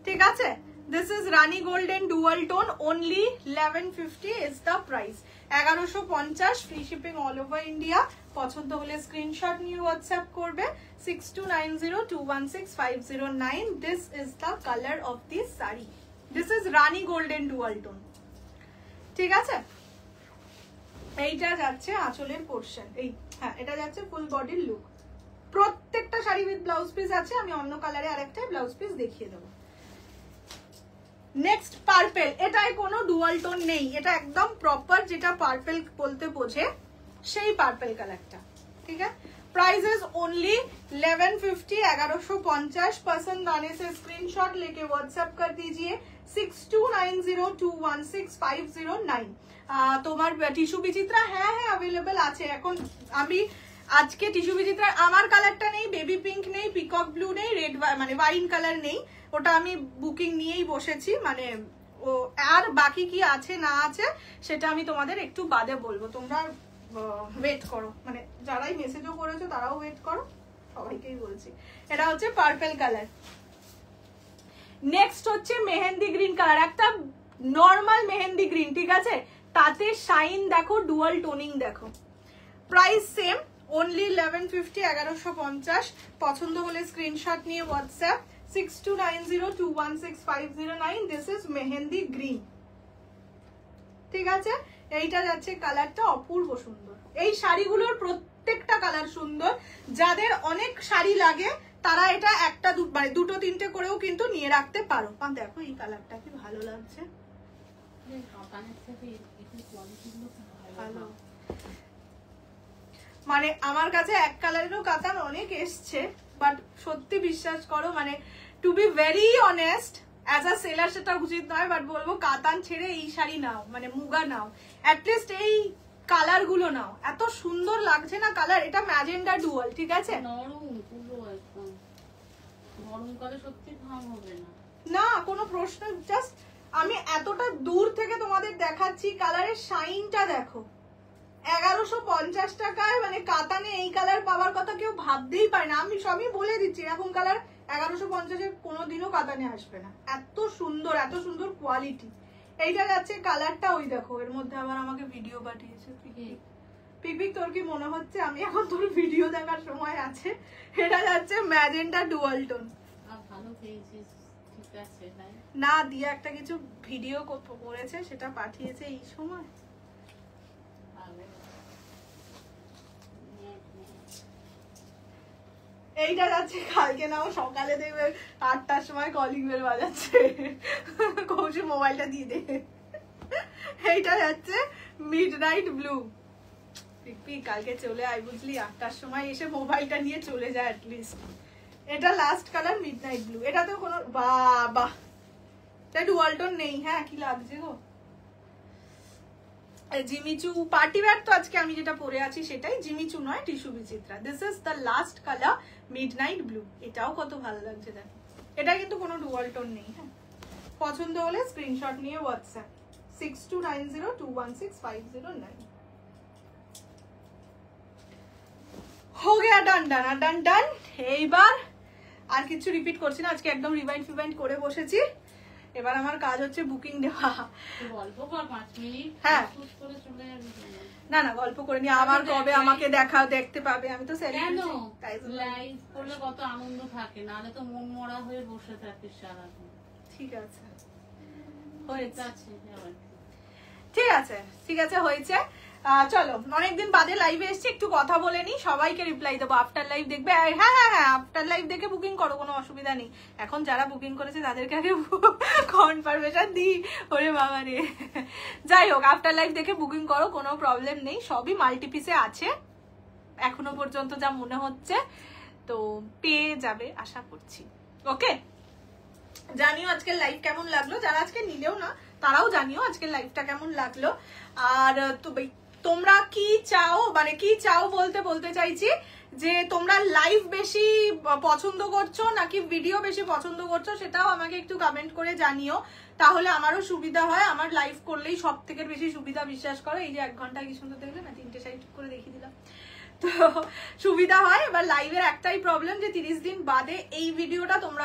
ঠিক আছে। This is rani golden dual tone, only 1150 is the price, 1150, free shipping all over India. পছন্দ হলে স্ক্রিনশট নিয়ে হোয়াটসঅ্যাপ করবে 6290216509। This is the colour of this sari, this is rani golden dual tone, ঠিক আছে। এইটা যাচ্ছে আঁচলের পোর্শন, এই হ্যাঁ এটা যাচ্ছে ফুল বডির লুক। প্রত্যেকটা শাড়ি উইথ ব্লাউজ পিস আছে, আমি অন্য কালারে আরেকটা ব্লাউজ পিস দেখিয়ে দেবো। নেক্সট পার্পল, এটায় কোনো ডুয়াল টোন নেই, এটা একদম প্রপার যেটা পার্পল বলতে বোঝে সেই পার্পল কালারটা, ঠিক আছে। Price is only 1150, 1150। पसंद आने से स्क्रीनशॉट लेके व्हाट्सएप कर दीजिए 6290216509। তোমার টিস্যু বিচিত্রা হ্যাঁ হ্যাঁ অ্যাভেলেবল আছে এখন। আমি আজকে টিস্যু বিচিত্রা আমার কালারটা নেই, বেবি পিঙ্ক নেই, পিকক ব্লু নেই, রেড মানে ওয়াইন কালার নেই, ওটা আমি বুকিং নিয়েই বসেছি। মানে ও আর বাকি কি আছে না আছে সেটা আমি তোমাদের একটু বাদে বলবো, তোমরা ওয়েট করো, মানে যারাই মেসেজও করেছো তারাও ওয়েট করো, সবাইকেই বলছি। এটা হচ্ছে পার্পল কালার। নেক্সট হচ্ছে মেহেন্দি গ্রিন কালার, একটা নর্মাল মেহেন্দি গ্রিন, ঠিক আছে, তাতে শাইন দেখো, ডুয়াল টোনিং দেখো। Price same, only 1150, 1150। পছন্দ হলে স্ক্রিনশট নিয়ে WhatsApp 6290216509। This is mehendi green, ঠিক আছে। এইটা যাচ্ছে কালারটা অপূর্ব সুন্দর। এই শাড়িগুলোর প্রত্যেকটা কালার সুন্দর, যাদের অনেক শাড়ি লাগে তারা এটা একটা মানে দুটো তিনটে করেও কিন্তু নিয়ে রাখতে পারো। দেখো এই কালারটা কি ভালো লাগছে, ভালো। মানে আমার কাছে এক কালারেরও কাতান অনেক এসছে, বাট সত্যি বিশ্বাস করো, মানে to be very honest as a seller সেটা উচিত নয়, বাট বলবো কাতান ছেড়ে এই শাড়ি নাও, মানে মুগা নাও, অ্যাটলিস্ট এই কালার গুলো নাও, এত সুন্দর লাগছে না কালার। এটা ম্যাজেন্ডা ডুয়াল, ঠিক আছে, না কোনো প্রশ্ন। জাস্ট আমি এতটা দূর থেকে তোমাদের দেখাচ্ছি, কালারের শাইনটা দেখো। 1150 টাকায় মানে কাতানে এই কালার পাওয়ার কথা কেউ ভাবতেই পারে না। আমি সবই বলে দিচ্ছি, এরকম কালার 1150-এ কোনোদিনও কাতানে আসবে না। এত সুন্দর, এত সুন্দর কোয়ালিটি। এইটা যাচ্ছে কালারটা, ওই দেখো এর মধ্যে আবার আমাকে ভিডিও পাঠিয়েছে। পিপিক তোর কি মনে হচ্ছে আমি এখন তোর ভিডিও দেখার সময় আছে? এটা যাচ্ছে ম্যাজেন্টা ডুয়াল টোন। না দিয়া একটা কিছু ভিডিও করেছে, সেটা পাঠিয়েছে এই সময়। এইটা যাচ্ছে কালকে, নাও সকালে দেখবে 8টার সময় কলিং বেল বাজাচ্ছে, কৌশি মোবাইলটা দিয়ে দে। এইটা যাচ্ছে মিডনাইট ব্লু। কালকে চলে আয় বুঝলি, 8টার সময় এসে মোবাইলটা নিয়ে চলে যায় অ্যাটলিস্ট। এটা লাস্ট কালার মিডনাইট ব্লু। এটাতেও কোনো বাহ, এটা ডুয়ালটন নেই। হ্যাঁ কি লাগছে গো, জিমিচু পার্টি ওয়্যার। তো আজকে আমি যেটা পরে আছি সেটাই, জিমিচু নয়, টিস্যু বিচিত্রা। This is the last colour midnight blue. এটাও কত ভালো লাগছে দেখ। এটা কিন্তু কোনো ডুয়ালটন নেই। হ্যাঁ, পছন্দ হলে স্ক্রিনশট নিয়ে হোয়াটসঅ্যাপ 6290216509। हो गया डन डन डन डन। এইবার আর কিছু রিপিট করছি না, আজকে একদম রিভাইন্ড ফিভাইন্ড করে বসেছি। এবার আমার কাজ হচ্ছে বুকিং দেওয়া। গল্প কর 5 মিনিট। হ্যাঁ করে চলে যাবি। না না গল্প করে নি, আবার কবে আমাকে দেখতে পাবে। আমি তো সেলিব্রিটি, তাই লাইভ করলে কত আনন্দ থাকে, নালে তো মন মরা হয়ে বসে থাকিস সারাদিন। ঠিক আছে হয়েছে, ঠিক আছে ঠিক আছে হয়েছে। চলো, অনেকদিন বাদে লাইভে এসেছি, একটু কথা বলে নি। সবাইকে রিপ্লাই দেবো। আফটার লাইভ দেখবে? হ্যাঁ হ্যাঁ হ্যাঁ, আফটার লাইভ দেখে বুকিং করো, কোনো অসুবিধা নেই। এখন যারা বুকিং করেছে তাদেরকে আগে কনফার্মেশন দিই। ওরে বাবা রে, যাই হোক, আফটার লাইভ দেখে বুকিং করো, কোনো প্রবলেম নেই। সবই মাল্টিপিসে আছে এখনো পর্যন্ত যা মনে হচ্ছে, তো পেয়ে যাবে আশা করছি। ওকে, জানিও আজকের লাইভ কেমন লাগলো। যারা আজকে নিলেও না তারাও জানিও আজকের লাইভটা কেমন লাগলো। আর তোমরা কি চাও, মানে কি চাও বলতে চাইছি যে তোমরা লাইভ বেশি পছন্দ করছো নাকি ভিডিও বেশি পছন্দ করছো, সেটাও আমাকে একটু কমেন্ট করে জানিও, তাহলে আমারও সুবিধা হয়। আমার লাইভ করলেই সব থেকে বেশি সুবিধা, বিশ্বাস করো। এই যে 1 ঘন্টা কি সুন্দর দেখলে না, 3টে সাইড করে দেখিয়ে দিলাম, তো সুবিধা হয়। এবার লাইভের একটাই প্রবলেম যে 30 দিন বাদে এই ভিডিওটা তোমরা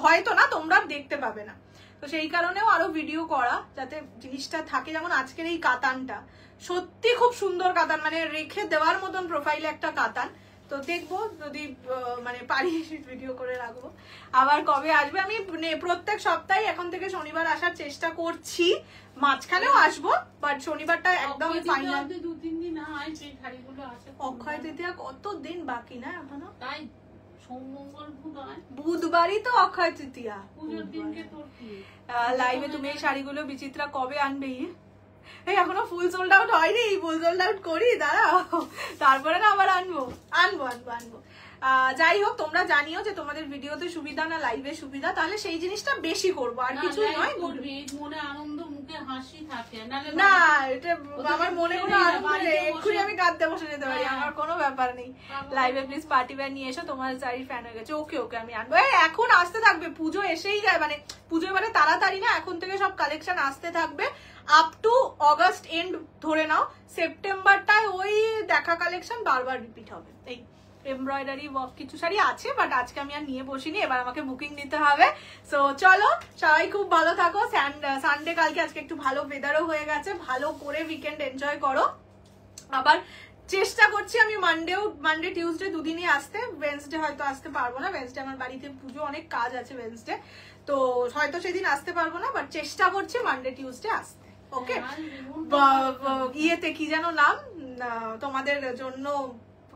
হয়তো না তোমরা দেখতে পাবে না। তো সেই কারণেও আরো ভিডিও করা, যাতে জিনিসটা থাকে। যেমন আজকের এই কাতানটা সত্যি খুব সুন্দর কাতান, মানে রেখে দেওয়ার মতন প্রোফাইলে একটা কাতান। তো দেখবো যদি মানে পারি ভিডিও করে রাখবো। আবার কবে আসবে, আমি প্রত্যেক সপ্তাহে এখন থেকে শনিবার আসার চেষ্টা করছি, মাঝখানেও আসবো, বাট শনিবারটা একদম ফাইনাল। 2-3 দিন হয়, সেই শাড়িগুলো আছে। অক্ষয় তৃতীয়া কত দিন বাকি না এখনো, তাই সোমমঙ্গল বুধ হয়, বুধবারই তো অক্ষয় তৃতীয়া। পুজোর দিনকে তোর কি লাইভে তুমি এই শাড়িগুলো বিচিত্রা কবে আনবে? এই এখনো ফুল সোল্ড আউট হয়নি, ফুল সোল্ড আউট করি, দাঁড়াও, তারপরে না আবার আনবো। যাই হোক, তোমরা জানিও যে তোমাদের ভিডিওতে সুবিধা না লাইভে সুবিধা, তাহলে সেই জিনিসটা বেশি করবো, আর কিছু নয়। মনে আনন্দ, মুখে হাসি থাকে না, এটা আমার মনে কোনো আনন্দ নেই, এক্ষুনি আমি কাঁদতে বসে যেতে পারি, আমার কোনো ব্যাপার নেই। লাইভে প্লিজ পার্টি ওয়্যার নিয়ে এসো, তোমার শাড়ির ফ্যান হয়ে গেছে। ওকে ওকে, আমি আনবো। এখন আসতে থাকবে, পুজো এসেই যায়, মানে পুজো এবারে তাড়াতাড়ি না, এখন থেকে সব কালেকশন আসতে থাকবে আপ টু অগাস্ট এন্ড ধরে নাও। সেপ্টেম্বরটায় ওই দেখা কালেকশন বারবার রিপিট হবে। এই এমব্রয়ডারি ওয়ার্ক কিছু শাড়ি আছে, বাট আজকে আমি আর নিয়ে বসিনি, এবার আমাকে বুকিং দিতে হবে। সো চলো, সবাই খুব ভালো থাকো। সানডে কালকে, আজকে একটু ভালো ওয়েদারও হয়ে গেছে, ভালো করে উইকেন্ড এনজয় করো। আবার চেষ্টা করছি আমি মানডে টিউসডে দুদিনই আসতে, ওয়েডনেসডে হয়তো আসতে পারবো না, ওয়েডনেসডে আমার বাড়িতে পুজো, অনেক কাজ আছে ওয়েডনেসডে, তো হয়তো সেদিন আসতে পারবো না, বাট চেষ্টা করছি মানডে টিউসডে আসতে। ওকে, ইয়েতে কি যেন নাম তোমাদের জন্য,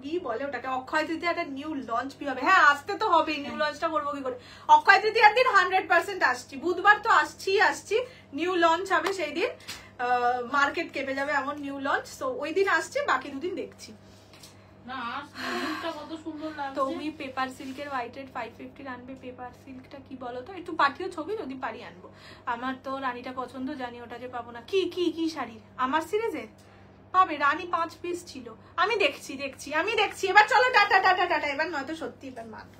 কি বলে ওটাকে, অক্ষয় তৃতীয়া একটা নিউ লঞ্চ কি হবে। হ্যাঁ, আসতে তো হবেই, নিউ লঞ্চটা করবো কি করে। অক্ষয় তৃতীয়ার দিন 100% আসছি, বুধবার তো আসছি, নিউ লঞ্চ হবে সেই দিন, মার্কেট কেঁপে যাবে এমন নিউ লঞ্চ। তো ওই দিন আসছে, বাকি দুদিন দেখছি। তুমি পেপার সিল্কের হোয়াইট রেড 550 আনবে। পেপার সিল্কটা কি বলো তো, একটু পাঠিও ছবি, যদি পারি আনবো। আমার তো রানীটা পছন্দ, জানি ওটা যে পাবো না। কি শাড়ির আমার সিরিজের পাবে, রানী 5 পিস ছিল। আমি দেখছি। এবার চলো, টাটা। এবার নয়তো সত্যি, এবার মাত্র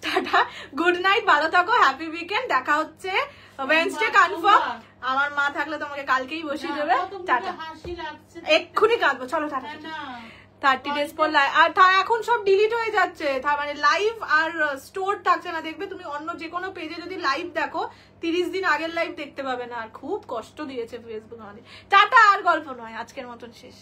টাটা, গুড নাইট, ভালো থাকো, হ্যাপি উইকেন্ড। দেখা হচ্ছে ওয়েডনেসডে কনফার্ম। আমার মা থাকলে তোমাকে কালকেই বসিয়ে দেবে। টাটা, এক্ষুনি কাঁদবো, চলো টাটা। 30 days পর আর এখন সব ডিলিট হয়ে যাচ্ছে, মানে লাইভ আর স্টোর থাকছে না। দেখবে তুমি অন্য যে কোনো পেজে যদি লাইভ দেখো, 30 দিন আগের লাইভ দেখতে পাবে না। আর খুব কষ্ট দিয়েছে ফেসবুক আমাদের। টাটা, আর গল্প নয়, আজকের মতন শেষ।